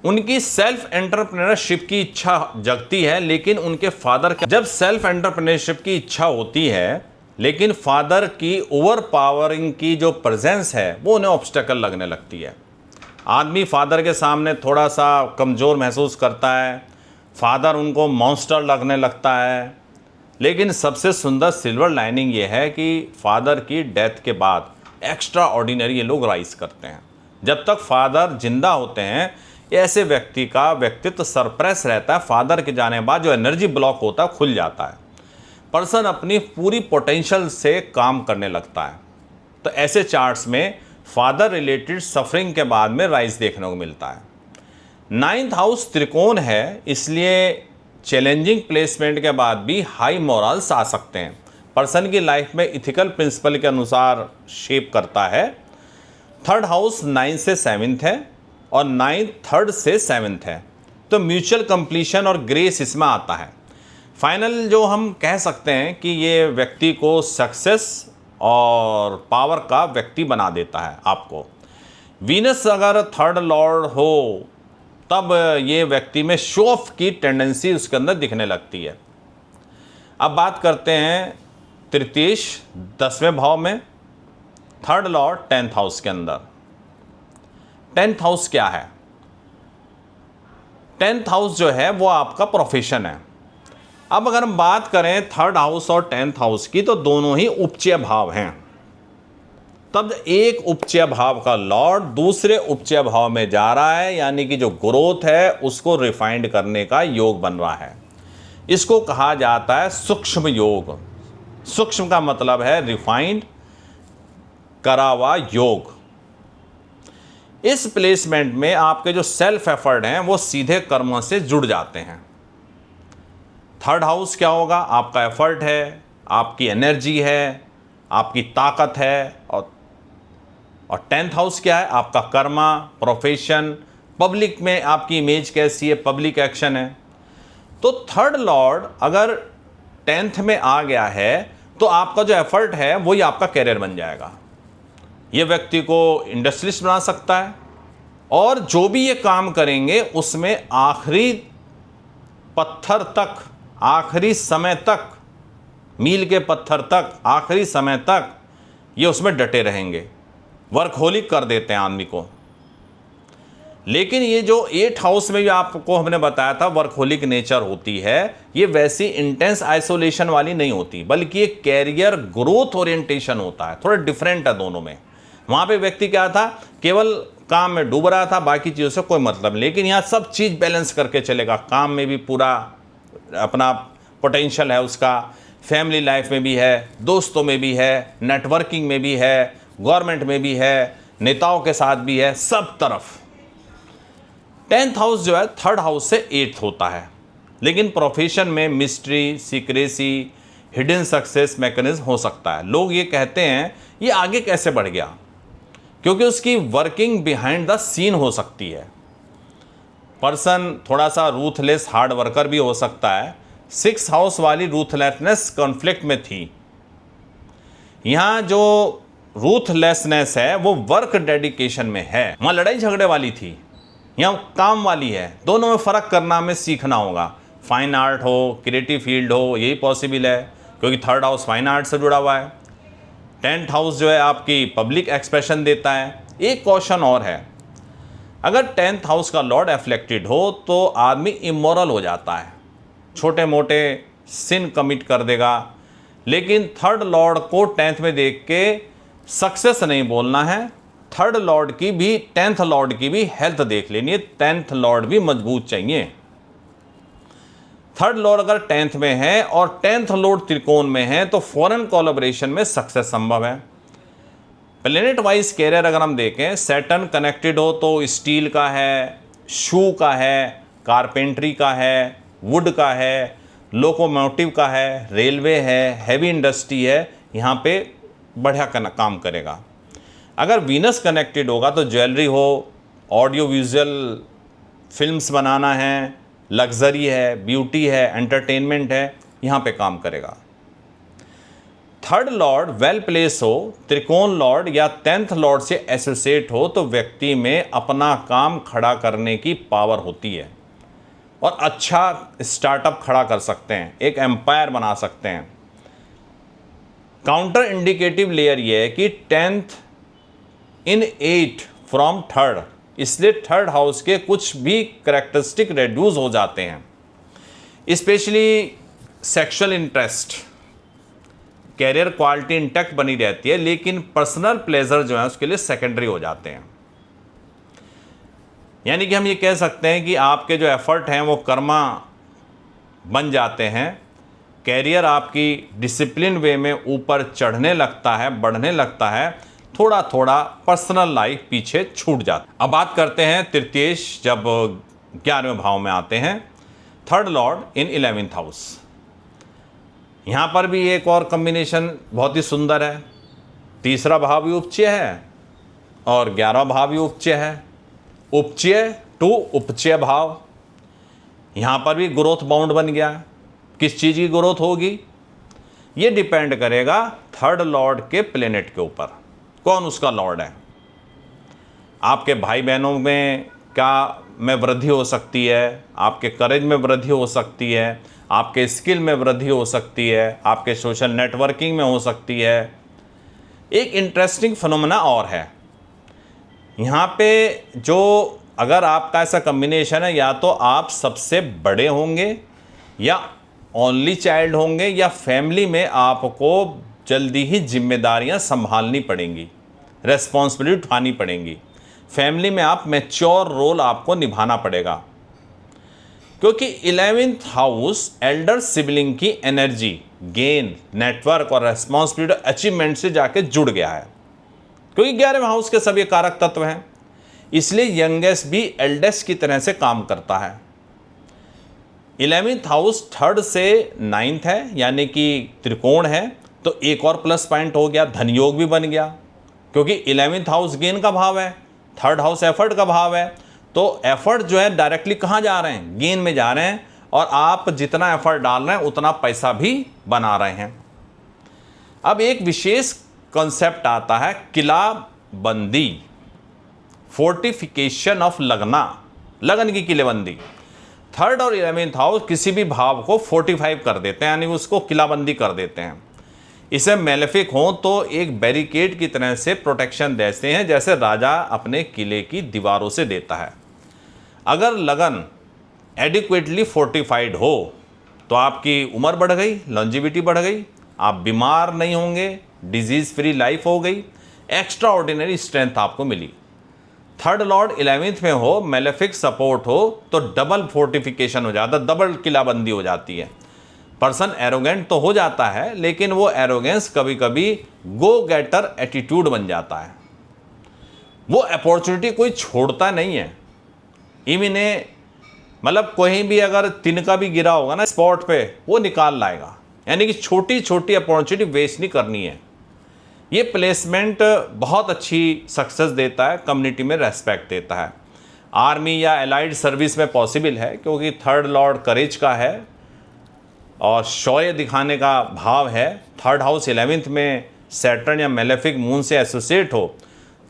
उनकी सेल्फ एंटरप्रेन्योरशिप की इच्छा जगती है, लेकिन उनके फादर का जब सेल्फ एंटरप्रेन्योरशिप की इच्छा होती है लेकिन फादर की ओवर पावरिंग की जो प्रेजेंस है वो उन्हें ऑब्स्टेकल लगने लगती है। आदमी फादर के सामने थोड़ा सा कमज़ोर महसूस करता है, फादर उनको मॉन्स्टर लगने लगता है। लेकिन सबसे सुंदर सिल्वर लाइनिंग ये है कि फादर की डेथ के बाद एक्स्ट्रा ऑर्डिनरी ये लोग राइज करते हैं। जब तक फादर जिंदा होते हैं ऐसे व्यक्ति का व्यक्तित्व सरप्रेस रहता है, फादर के जाने के बाद जो एनर्जी ब्लॉक होता है खुल जाता है, पर्सन अपनी पूरी पोटेंशियल से काम करने लगता है। तो ऐसे चार्ट्स में फादर रिलेटेड सफरिंग के बाद में राइज देखने को मिलता है। 9th हाउस त्रिकोण है, इसलिए चैलेंजिंग प्लेसमेंट के बाद भी हाई मोरल्स आ सकते हैं। पर्सन की लाइफ में इथिकल प्रिंसिपल के अनुसार शेप करता है। 3rd हाउस 9 से 7th है और 9 3rd से 7th है, तो म्यूचुअल कंप्लीशन और ग्रेस इसमें आता है। फाइनल जो हम कह सकते हैं कि ये व्यक्ति को सक्सेस और पावर का व्यक्ति बना देता है आपको। वीनस अगर 3rd लॉर्ड हो तब ये व्यक्ति में शो ऑफ की टेंडेंसी उसके अंदर दिखने लगती है। अब बात करते हैं तृतीयेश 10वें भाव में, 3rd लॉर्ड 10th हाउस के अंदर। 10th हाउस क्या है? 10th हाउस जो है वो आपका प्रोफेशन है। अब अगर हम बात करें 3rd हाउस और 10th हाउस की, तो दोनों ही उपचय भाव हैं। तब एक उपचय भाव का लॉर्ड दूसरे उपचय भाव में जा रहा है, यानी कि जो ग्रोथ है उसको रिफाइंड करने का योग बन रहा है। इसको कहा जाता है सूक्ष्म योग। सूक्ष्म का मतलब है रिफाइंड, करा हुआ योग। इस प्लेसमेंट में आपके जो सेल्फ एफर्ट हैं वो सीधे कर्मों से जुड़ जाते हैं। 3rd हाउस क्या होगा? आपका एफर्ट है, आपकी एनर्जी है, आपकी ताकत है। और 10th हाउस क्या है? आपका कर्मा, प्रोफेशन, पब्लिक में आपकी इमेज कैसी है, पब्लिक एक्शन है। तो 3rd लॉर्ड अगर 10th में आ गया है तो आपका जो एफर्ट है वही आपका कैरियर बन जाएगा। ये व्यक्ति को इंडस्ट्रियलिस्ट बना सकता है और जो भी ये काम करेंगे उसमें आखिरी पत्थर तक, आखिरी समय तक, मील के पत्थर तक, आखिरी समय तक ये उसमें डटे रहेंगे। वर्कहोलिक कर देते हैं आदमी को। लेकिन ये जो 8th हाउस में भी आपको हमने बताया था वर्कहोलिक नेचर होती है, ये वैसी इंटेंस आइसोलेशन वाली नहीं होती, बल्कि ये कैरियर ग्रोथ ओरिएंटेशन होता है। थोड़ा डिफरेंट है दोनों में। वहाँ पे व्यक्ति क्या था, केवल काम में डूब रहा था, बाकी चीज़ों से कोई मतलब नहीं। लेकिन यहाँ सब चीज़ बैलेंस करके चलेगा। काम में भी पूरा अपना पोटेंशियल है उसका, फैमिली लाइफ में भी है, दोस्तों में भी है, नेटवर्किंग में भी है, गवर्नमेंट में भी है, नेताओं के साथ भी है, सब तरफ। 10th हाउस जो है 3rd हाउस से 8th होता है। लेकिन प्रोफेशन में mystery, secrecy, hidden success mechanism हो सकता है। लोग ये कहते हैं ये आगे कैसे बढ़ गया, क्योंकि उसकी वर्किंग बिहाइंड द सीन हो सकती है। पर्सन थोड़ा सा रूथलेस हार्ड वर्कर भी हो सकता है। 6th हाउस वाली रूथलेसनेस कॉन्फ्लिक्ट में थी। यहाँ जो रूथलेसनेस है वो वर्क डेडिकेशन में है। वहाँ लड़ाई झगड़े वाली थी, यहाँ काम वाली है। दोनों में फ़र्क करना हमें सीखना होगा। फाइन आर्ट हो, क्रिएटिव फील्ड हो, यही पॉसिबल है, क्योंकि 3rd हाउस फाइन आर्ट से जुड़ा हुआ है। 10th हाउस जो है आपकी पब्लिक एक्सप्रेशन देता है। एक क्वेश्चन और है, अगर 10th हाउस का लॉर्ड एफ्लेक्टेड हो तो आदमी इमोरल हो जाता है, छोटे मोटे सिन कमिट कर देगा। लेकिन 3rd लॉर्ड को 10th में देख के सक्सेस नहीं बोलना है। 3rd लॉर्ड की भी 10th लॉर्ड की भी हेल्थ देख लेनी है। 10th लॉर्ड भी मजबूत चाहिए। 3rd लॉर्ड अगर 10th में है और 10th लॉर्ड त्रिकोण में है तो फॉरेन कोलैबोरेशन में सक्सेस संभव है। प्लेनेट वाइज कैरियर अगर हम देखें, सैटर्न कनेक्टेड हो तो स्टील का है, शू का है, कारपेंट्री का है, वुड का है, लोकोमोटिव का है, रेलवे है, हैवी इंडस्ट्री है, यहाँ पे बढ़िया काम करेगा। अगर वीनस कनेक्टेड होगा तो ज्वेलरी हो, ऑडियो विजुअल फिल्म्स बनाना है, लग्जरी है, ब्यूटी है, एंटरटेनमेंट है, यहाँ पे काम करेगा। 3rd लॉर्ड वेल प्लेस हो, त्रिकोण लॉर्ड या 10th लॉर्ड से एसोसिएट हो तो व्यक्ति में अपना काम खड़ा करने की पावर होती है और अच्छा स्टार्टअप खड़ा कर सकते हैं, एक एम्पायर बना सकते हैं। काउंटर इंडिकेटिव लेयर ये है कि 10th इन 8 फ्रॉम 3rd, इसलिए 3rd हाउस के कुछ भी करेक्टरिस्टिक रेड्यूस हो जाते हैं। Specially sexual interest, career quality intact बनी रहती है, लेकिन पर्सनल प्लेजर जो है उसके लिए सेकेंडरी हो जाते हैं। यानी कि हम ये कह सकते हैं कि आपके जो एफर्ट हैं वो कर्मा बन जाते हैं। कैरियर आपकी डिसिप्लिन वे में ऊपर चढ़ने लगता है, बढ़ने लगता है, थोड़ा थोड़ा पर्सनल लाइफ पीछे छूट जाती। अब बात करते हैं तृतीयेश जब 11वें भाव में आते हैं, थर्ड लॉर्ड इन 11th हाउस। यहाँ पर भी एक और कॉम्बिनेशन बहुत ही सुंदर है। तीसरा भाव भी उपचय है और 11वां भाव भी उपचय है। उपचय टू उपचय भाव, यहाँ पर भी ग्रोथ बाउंड बन गया। किस चीज़ की ग्रोथ होगी, ये डिपेंड करेगा थर्ड लॉर्ड के प्लेनेट के ऊपर, कौन उसका लॉर्ड है। आपके भाई बहनों में क्या में वृद्धि हो सकती है, आपके करेज में वृद्धि हो सकती है, आपके स्किल में वृद्धि हो सकती है, आपके सोशल नेटवर्किंग में हो सकती है। एक इंटरेस्टिंग फिनोमेना और है यहाँ पे, जो अगर आपका ऐसा कॉम्बिनेशन है, या तो आप सबसे बड़े होंगे या ओनली चाइल्ड होंगे, या फैमिली में आपको जल्दी ही जिम्मेदारियां संभालनी पड़ेंगी, रेस्पॉन्सिबिलिटी उठानी पड़ेंगी। फैमिली में आप मैच्योर रोल आपको निभाना पड़ेगा, क्योंकि 11th हाउस एल्डर सिबलिंग की एनर्जी, गेन, नेटवर्क और रेस्पॉन्सिबिलिटी अचीवमेंट से जाके जुड़ गया है, क्योंकि 11वें हाउस के सभी कारक तत्व हैं। इसलिए यंगेस्ट भी एल्डेस्ट की तरह से काम करता है। 11th हाउस थर्ड से 9th है, यानी कि त्रिकोण है, तो एक और प्लस पॉइंट हो गया, धन योग भी बन गया, क्योंकि 11th हाउस गेन का भाव है, थर्ड हाउस एफर्ट का भाव है। तो एफर्ट जो है डायरेक्टली कहाँ जा रहे हैं, गेन में जा रहे हैं, और आप जितना एफर्ट डाल रहे हैं उतना पैसा भी बना रहे हैं। अब एक विशेष कॉन्सेप्ट आता है किलाबंदी, फोर्टिफिकेशन ऑफ लगन की किलेबंदी। थर्ड और 11th हाउस किसी भी भाव को फोर्टिफाई कर देते हैं, यानी उसको किलाबंदी कर देते हैं। इसे मेलेफिक हो तो एक बैरिकेड की तरह से प्रोटेक्शन देते हैं, जैसे राजा अपने किले की दीवारों से देता है। अगर लगन एडिक्वेटली फोर्टिफाइड हो तो आपकी उम्र बढ़ गई, लॉन्जिविटी बढ़ गई, आप बीमार नहीं होंगे, डिजीज़ फ्री लाइफ हो गई, एक्स्ट्रा ऑर्डिनरी स्ट्रेंथ आपको मिली। थर्ड लॉर्ड 11th में हो, मेलेफिक सपोर्ट हो, तो डबल फोर्टिफिकेशन हो जाता है, डबल किलाबंदी हो जाती है। पर्सन एरोगेंट तो हो जाता है, लेकिन वो एरोगेंस कभी कभी गो गेटर एटीट्यूड बन जाता है। वो अपॉर्चुनिटी कोई छोड़ता नहीं है। इमिने मतलब कोई भी अगर तिनका भी गिरा होगा ना स्पॉट पे, वो निकाल लाएगा, यानी कि छोटी छोटी अपॉर्चुनिटी वेस्ट नहीं करनी है। ये प्लेसमेंट बहुत अच्छी सक्सेस देता है, कम्युनिटी में रेस्पेक्ट देता है। आर्मी या एलाइड सर्विस में पॉसिबल है, क्योंकि थर्ड लॉर्ड करेज का है और शौर्य दिखाने का भाव है। थर्ड हाउस 11th में सैटर्न या मेलेफिक मून से एसोसिएट हो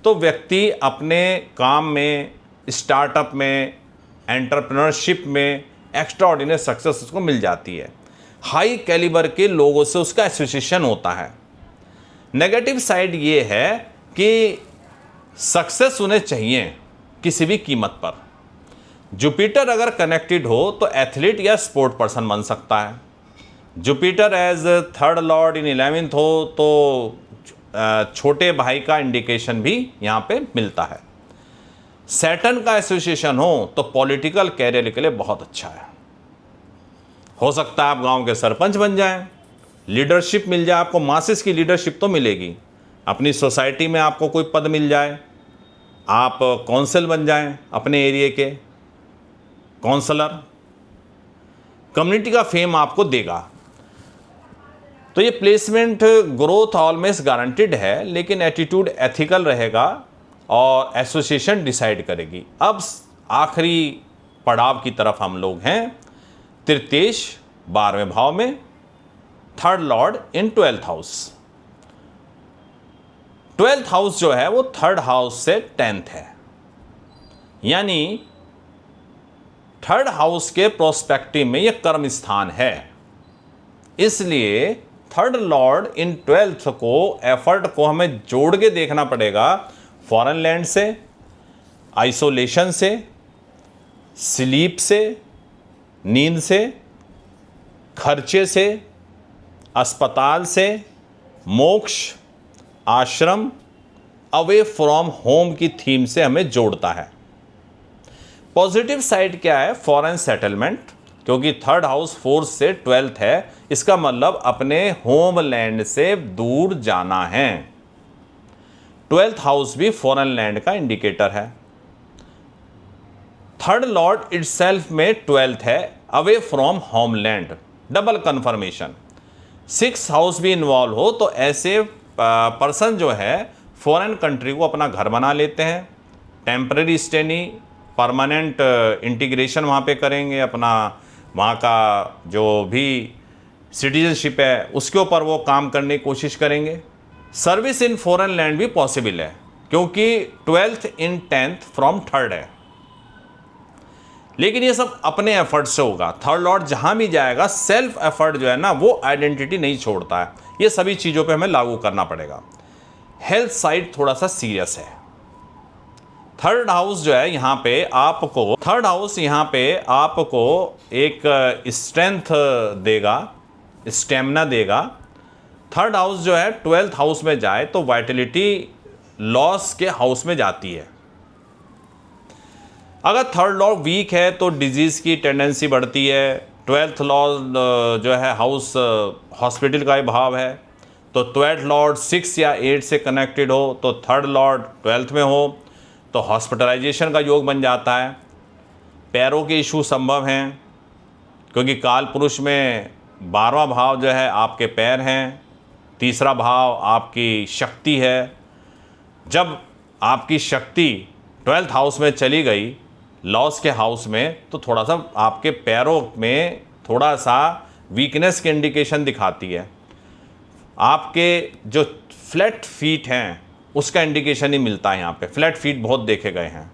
तो व्यक्ति अपने काम में, स्टार्टअप में, एंटरप्रेन्योरशिप में एक्स्ट्रा ऑर्डिनरी सक्सेस उसको मिल जाती है। हाई कैलिबर के लोगों से उसका एसोसिएशन होता है। नेगेटिव साइड ये है कि सक्सेस उन्हें चाहिए किसी भी कीमत पर। जुपिटर अगर कनेक्टेड हो तो एथलीट या स्पोर्ट पर्सन बन सकता है। जुपिटर एज थर्ड लॉर्ड इन 11th हो तो छोटे भाई का इंडिकेशन भी यहाँ पे मिलता है। सैटर्न का एसोसिएशन हो तो पॉलिटिकल कैरियर के लिए बहुत अच्छा है। हो सकता है आप गांव के सरपंच बन जाएं, लीडरशिप मिल जाए आपको, मासेस की लीडरशिप तो मिलेगी। अपनी सोसाइटी में आपको कोई पद मिल जाए, आप काउंसिल बन जाएं, अपने एरिया के काउंसलर, कम्युनिटी का फेम आपको देगा। तो ये प्लेसमेंट ग्रोथ ऑलमोस्ट गारंटेड है, लेकिन एटीट्यूड एथिकल रहेगा और एसोसिएशन डिसाइड करेगी। अब आखिरी पड़ाव की तरफ हम लोग हैं, तृतीयेश 12वें भाव में, थर्ड लॉर्ड इन 12th हाउस। 12th हाउस जो है वो थर्ड हाउस से 10th है, यानी थर्ड हाउस के प्रोस्पेक्टिव में ये कर्म स्थान है। इसलिए थर्ड लॉर्ड इन 12th को, एफर्ट को हमें जोड़ के देखना पड़ेगा फॉरेन लैंड से, आइसोलेशन से, स्लीप से, नींद से, खर्चे से, अस्पताल से, मोक्ष, आश्रम, अवे फ्रॉम होम की थीम से हमें जोड़ता है। पॉजिटिव साइड क्या है, फॉरेन सेटलमेंट, क्योंकि थर्ड हाउस 4 से 12th है, इसका मतलब अपने होमलैंड से दूर जाना है। 12th हाउस भी फॉरेन लैंड का इंडिकेटर है। थर्ड लॉर्ड इटसेल्फ में 12th है, away from homeland, double confirmation. 6th house भी इन्वॉल्व हो तो ऐसे पर्सन जो है फॉरेन कंट्री को अपना घर बना लेते हैं, टेम्परेरी स्टे नहीं, परमानेंट इंटीग्रेशन वहाँ पे करेंगे, अपना वहाँ का जो भी सिटीजनशिप है उसके ऊपर वो काम करने की कोशिश करेंगे। सर्विस इन फॉरेन लैंड भी पॉसिबल है क्योंकि 12th in 10th from third है, लेकिन ये सब अपने एफर्ट से होगा। थर्ड लॉर्ड जहाँ भी जाएगा सेल्फ एफर्ट जो है ना वो आइडेंटिटी नहीं छोड़ता है, ये सभी चीज़ों पे हमें लागू करना पड़ेगा। हेल्थ साइड थोड़ा सा सीरियस है। थर्ड हाउस जो है यहाँ पे आपको, थर्ड हाउस यहाँ पे आपको एक स्ट्रेंथ देगा, स्टेमिना देगा। थर्ड हाउस जो है 12th हाउस में जाए तो वाइटलिटी लॉस के हाउस में जाती है। अगर थर्ड लॉर्ड वीक है तो डिजीज़ की टेंडेंसी बढ़ती है। 12th लॉर्ड जो है हाउस हॉस्पिटल का ही भाव है, तो 12th लॉर्ड 6 या 8 से कनेक्टेड हो तो थर्ड लॉर्ड 12th में हो तो हॉस्पिटलाइजेशन का योग बन जाता है। पैरों के इशू संभव हैं क्योंकि काल पुरुष में 12वां भाव जो है आपके पैर हैं, तीसरा भाव आपकी शक्ति है। जब आपकी शक्ति 12th हाउस में चली गई, लॉस के हाउस में, तो थोड़ा सा आपके पैरों में थोड़ा सा वीकनेस की इंडिकेशन दिखाती है। आपके जो फ्लैट फीट हैं उसका इंडिकेशन ही मिलता है। यहाँ पे फ्लैट फीट बहुत देखे गए हैं।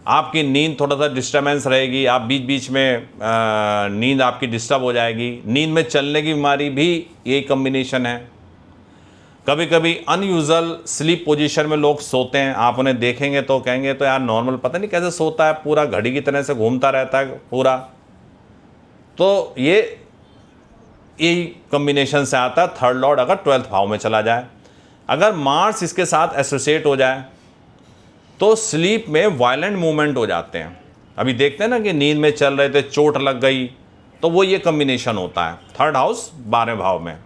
आपकी नींद थोड़ा सा डिस्टर्बेंस रहेगी, आप बीच बीच में नींद आपकी डिस्टर्ब हो जाएगी। नींद में चलने की बीमारी भी यही कम्बिनेशन है। कभी कभी अनयूजुअल स्लीप पोजीशन में लोग सोते हैं, आप उन्हें देखेंगे तो कहेंगे तो यार नॉर्मल पता नहीं कैसे सोता है, पूरा घड़ी की तरह से घूमता रहता है पूरा। तो यही कम्बिनेशन से आता है थर्ड लॉर्ड अगर 12th भाव में चला जाए। अगर मार्स इसके साथ एसोसिएट हो जाए तो स्लीप में वायलेंट मूवमेंट हो जाते हैं। अभी देखते हैं ना कि नींद में चल रहे थे, चोट लग गई, तो वो ये कम्बिनेशन होता है। थर्ड हाउस 12वें भाव में,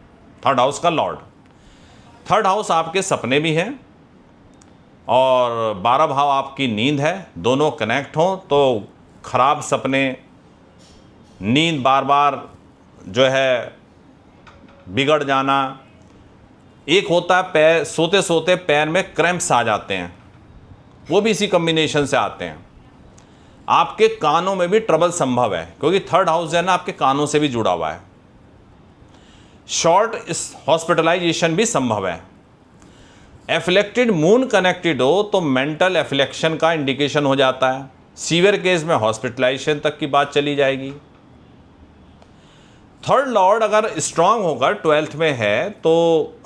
थर्ड हाउस का लॉर्ड। थर्ड हाउस आपके सपने भी हैं और 12 भाव आपकी नींद है। दोनों कनेक्ट हों तो ख़राब सपने, नींद बार बार जो है बिगड़ जाना। एक होता है पैर, सोते सोते पैर में क्रैम्प्स आ जाते हैं, वो भी इसी कम्बिनेशन से आते हैं। आपके कानों में भी ट्रबल संभव है क्योंकि थर्ड हाउस है ना आपके कानों से भी जुड़ा हुआ है। शॉर्ट हॉस्पिटलाइजेशन भी संभव है। एफ्लेक्टेड मून कनेक्टेड हो तो मेंटल एफ्लेक्शन का इंडिकेशन हो जाता है। सीवियर केस में हॉस्पिटलाइजेशन तक की बात चली जाएगी। थर्ड लॉर्ड अगर स्ट्रांग होकर 12th में है तो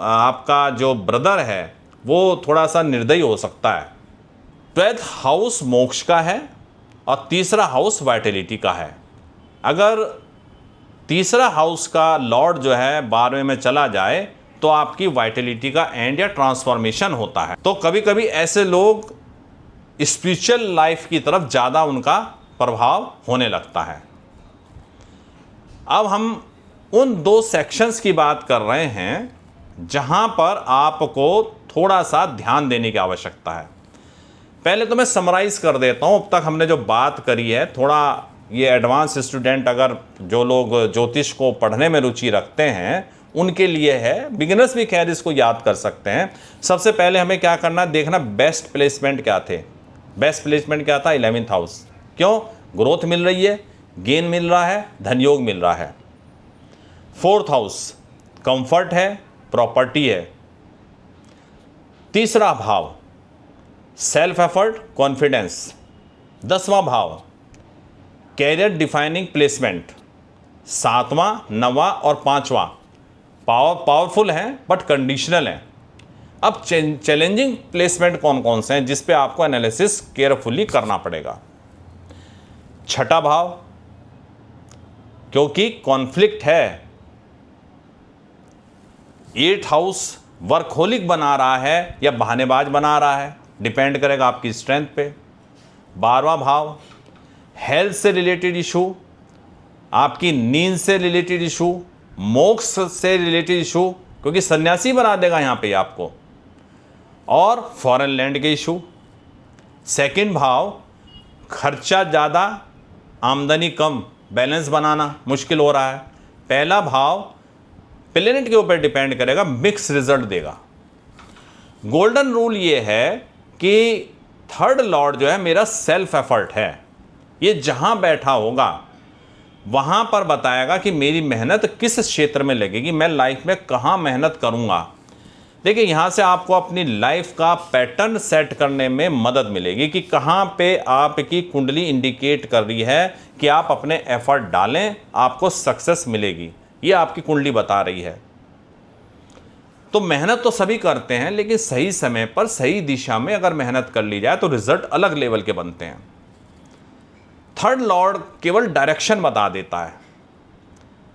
आपका जो ब्रदर है वो थोड़ा सा निर्दयी हो सकता है। 12th हाउस मोक्ष का है और तीसरा हाउस वाइटलिटी का है। अगर तीसरा हाउस का लॉर्ड जो है 12वें में चला जाए तो आपकी वाइटलिटी का एंड या ट्रांसफॉर्मेशन होता है। तो कभी कभी ऐसे लोग स्पिरिचुअल लाइफ की तरफ ज़्यादा उनका प्रभाव होने लगता है। अब हम उन 2 सेक्शंस की बात कर रहे हैं जहां पर आपको थोड़ा सा ध्यान देने की आवश्यकता है। पहले तो मैं समराइज कर देता हूं, अब तक हमने जो बात करी है। थोड़ा ये एडवांस स्टूडेंट, अगर जो लोग ज्योतिष को पढ़ने में रुचि रखते हैं उनके लिए है, बिगिनर्स भी खैर इसको याद कर सकते हैं। सबसे पहले हमें क्या करना है, देखना बेस्ट प्लेसमेंट क्या थे। बेस्ट प्लेसमेंट क्या था? 11th house. क्यों? ग्रोथ मिल रही है, गेन मिल रहा है, धनयोग मिल रहा है। 4th हाउस कंफर्ट है, प्रॉपर्टी है। तीसरा भाव सेल्फ एफर्ट, कॉन्फिडेंस। 10वां भाव कैरियर डिफाइनिंग प्लेसमेंट। 7वां, 9वां और 5वां पावरफुल हैं बट कंडीशनल हैं। अब चैलेंजिंग प्लेसमेंट कौन कौन से हैं जिस पे आपको एनालिसिस केयरफुली करना पड़ेगा। 6ठा भाव, क्योंकि कॉन्फ्लिक्ट है। 8th हाउस वर्कहोलिक बना रहा है या बहानेबाज बना रहा है, डिपेंड करेगा आपकी स्ट्रेंथ पे। 12वां भाव हेल्थ से रिलेटेड इशू, आपकी नींद से रिलेटेड इशू, मोक्ष से रिलेटेड इशू, क्योंकि सन्यासी बना देगा यहाँ पे आपको। और फॉरेन लैंड के इशू। सेकंड भाव खर्चा ज़्यादा, आमदनी कम, बैलेंस बनाना मुश्किल हो रहा है। पहला भाव प्लेनेट के ऊपर डिपेंड करेगा, मिक्स रिजल्ट देगा। गोल्डन रूल ये है कि थर्ड लॉर्ड जो है मेरा सेल्फ एफर्ट है, ये जहाँ बैठा होगा वहाँ पर बताएगा कि मेरी मेहनत किस क्षेत्र में लगेगी, मैं लाइफ में कहाँ मेहनत करूँगा। देखिए यहाँ से आपको अपनी लाइफ का पैटर्न सेट करने में मदद मिलेगी कि कहाँ पे आपकी कुंडली इंडिकेट कर रही है कि आप अपने एफर्ट डालें, आपको सक्सेस मिलेगी। ये आपकी कुंडली बता रही है। तो मेहनत तो सभी करते हैं, लेकिन सही समय पर सही दिशा में अगर मेहनत कर ली जाए तो रिजल्ट अलग लेवल के बनते हैं। थर्ड लॉर्ड केवल डायरेक्शन बता देता है।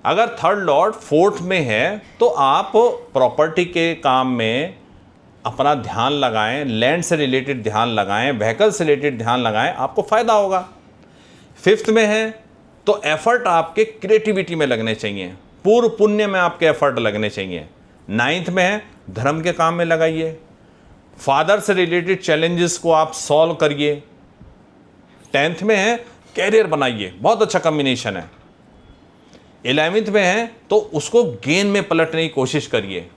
अगर थर्ड लॉर्ड फोर्थ में है तो आप प्रॉपर्टी के काम में अपना ध्यान लगाएं, लैंड से रिलेटेड ध्यान लगाएं, व्हीकल से रिलेटेड ध्यान लगाएं, आपको फ़ायदा होगा। फिफ्थ में है तो एफर्ट आपके क्रिएटिविटी में लगने चाहिए, पूर्व पुण्य में आपके एफर्ट लगने चाहिए। नाइन्थ में है धर्म के काम में लगाइए, फादर से रिलेटेड चैलेंजेस को आप सॉल्व करिए। 10th में है कैरियर बनाइए, बहुत अच्छा कॉम्बिनेशन है। 11th में है तो उसको गेन में पलटने की कोशिश करिए।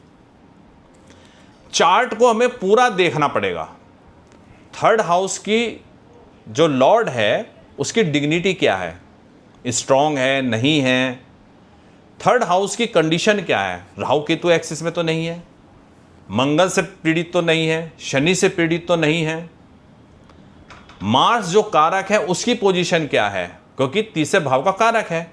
चार्ट को हमें पूरा देखना पड़ेगा। थर्ड हाउस की जो लॉर्ड है उसकी डिग्निटी क्या है, स्ट्रांग है नहीं है, थर्ड हाउस की कंडीशन क्या है, राहु केतु एक्सिस में तो नहीं है, मंगल से पीड़ित तो नहीं है, शनि से पीड़ित तो नहीं है, मार्स जो कारक है उसकी पोजीशन क्या है, क्योंकि तीसरे भाव का कारक है।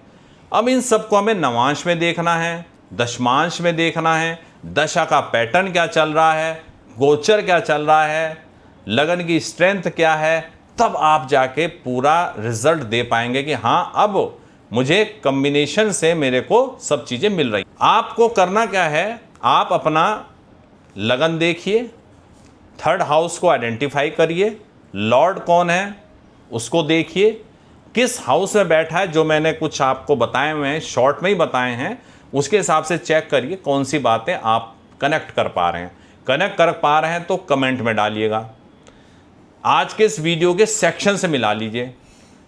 अब इन सबको हमें नवांश में देखना है, दशमांश में देखना है, दशा का पैटर्न क्या चल रहा है, गोचर क्या चल रहा है, लगन की स्ट्रेंथ क्या है, तब आप जाके पूरा रिजल्ट दे पाएंगे कि हाँ अब मुझे कॉम्बिनेशन से मेरे को सब चीज़ें मिल रही। आपको करना क्या है, आप अपना लगन देखिए, थर्ड हाउस को आइडेंटिफाई करिए, लॉर्ड कौन है उसको देखिए, किस हाउस में बैठा है, जो मैंने कुछ आपको बताए हुए हैं, शॉर्ट में ही बताए हैं, उसके हिसाब से चेक करिए कौन सी बातें आप कनेक्ट कर पा रहे हैं। कनेक्ट कर पा रहे हैं तो कमेंट में डालिएगा, आज के इस वीडियो के सेक्शन से मिला लीजिए,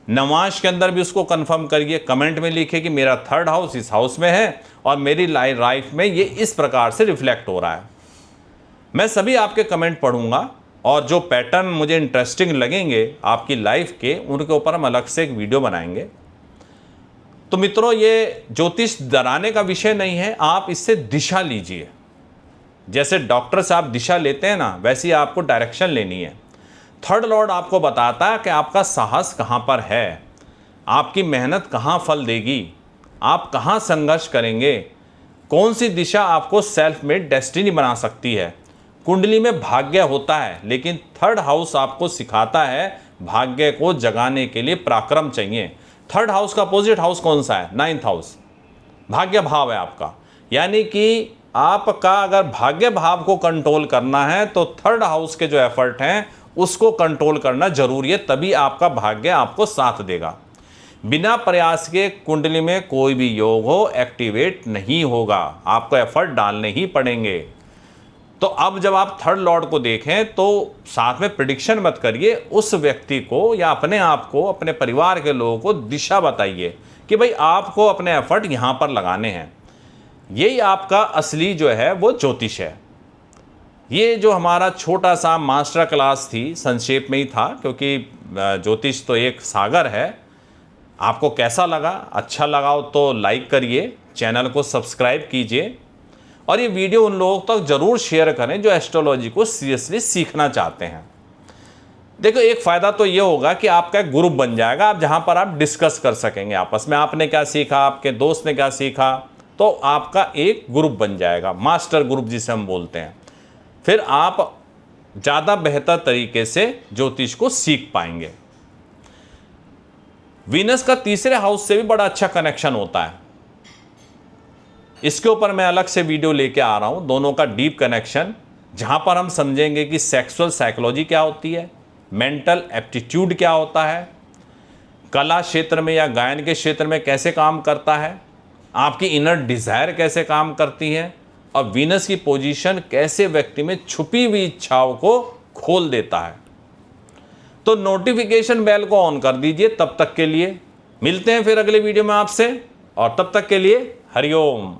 नवांश के अंदर भी उसको कंफर्म करिए, कमेंट में लिखिए कि मेरा थर्ड हाउस इस हाउस में है और मेरी लाइफ में ये इस प्रकार से रिफ्लेक्ट हो रहा है। मैं सभी आपके कमेंट पढ़ूंगा और जो पैटर्न मुझे इंटरेस्टिंग लगेंगे आपकी लाइफ के, उनके ऊपर हम अलग से एक वीडियो बनाएंगे। तो मित्रों, ये ज्योतिष डराने का विषय नहीं है, आप इससे दिशा लीजिए। जैसे डॉक्टर से आप दिशा लेते हैं ना, वैसी आपको डायरेक्शन लेनी है। थर्ड लॉर्ड आपको बताता है कि आपका साहस कहाँ पर है, आपकी मेहनत कहाँ फल देगी, आप कहाँ संघर्ष करेंगे, कौन सी दिशा आपको सेल्फ मेड डेस्टिनी बना सकती है। कुंडली में भाग्य होता है, लेकिन थर्ड हाउस आपको सिखाता है भाग्य को जगाने के लिए पराक्रम चाहिए। थर्ड हाउस का अपोजिट हाउस कौन सा है? 9th हाउस, भाग्य भाव है आपका। यानी कि आपका अगर भाग्य भाव को कंट्रोल करना है तो थर्ड हाउस के जो एफर्ट हैं उसको कंट्रोल करना जरूरी है, तभी आपका भाग्य आपको साथ देगा। बिना प्रयास के कुंडली में कोई भी योग हो एक्टिवेट नहीं होगा, आपको एफर्ट डालने ही पड़ेंगे। तो अब जब आप थर्ड लॉर्ड को देखें तो साथ में प्रिडिक्शन मत करिए, उस व्यक्ति को या अपने आप को, अपने परिवार के लोगों को दिशा बताइए कि भाई आपको अपने एफर्ट यहाँ पर लगाने हैं। यही आपका असली जो है वो ज्योतिष है। ये जो हमारा छोटा सा मास्टर क्लास थी, संक्षेप में ही था, क्योंकि ज्योतिष तो एक सागर है। आपको कैसा लगा? अच्छा लगा हो तो लाइक करिए, चैनल को सब्सक्राइब कीजिए और ये वीडियो उन लोगों तक ज़रूर शेयर करें जो एस्ट्रोलॉजी को सीरियसली सीखना चाहते हैं। देखो, एक फ़ायदा तो ये होगा कि आपका एक ग्रुप बन जाएगा, आप जहाँ पर आप डिस्कस कर सकेंगे आपस में, आपने क्या सीखा, आपके दोस्त ने क्या सीखा, तो आपका एक ग्रुप बन जाएगा, मास्टर ग्रुप जिसे हम बोलते हैं। फिर आप ज़्यादा बेहतर तरीके से ज्योतिष को सीख पाएंगे। वीनस का तीसरे हाउस से भी बड़ा अच्छा कनेक्शन होता है, इसके ऊपर मैं अलग से वीडियो लेके आ रहा हूं, दोनों का डीप कनेक्शन, जहां पर हम समझेंगे कि सेक्सुअल साइकोलॉजी क्या होती है, मेंटल एप्टीट्यूड क्या होता है, कला क्षेत्र में या गायन के क्षेत्र में कैसे काम करता है, आपकी इनर डिज़ायर कैसे काम करती है और वीनस की पोजीशन कैसे व्यक्ति में छुपी हुई इच्छाओं को खोल देता है। तो नोटिफिकेशन बेल को ऑन कर दीजिए। तब तक के लिए मिलते हैं फिर अगले वीडियो में आपसे, और तब तक के लिए हरिओम।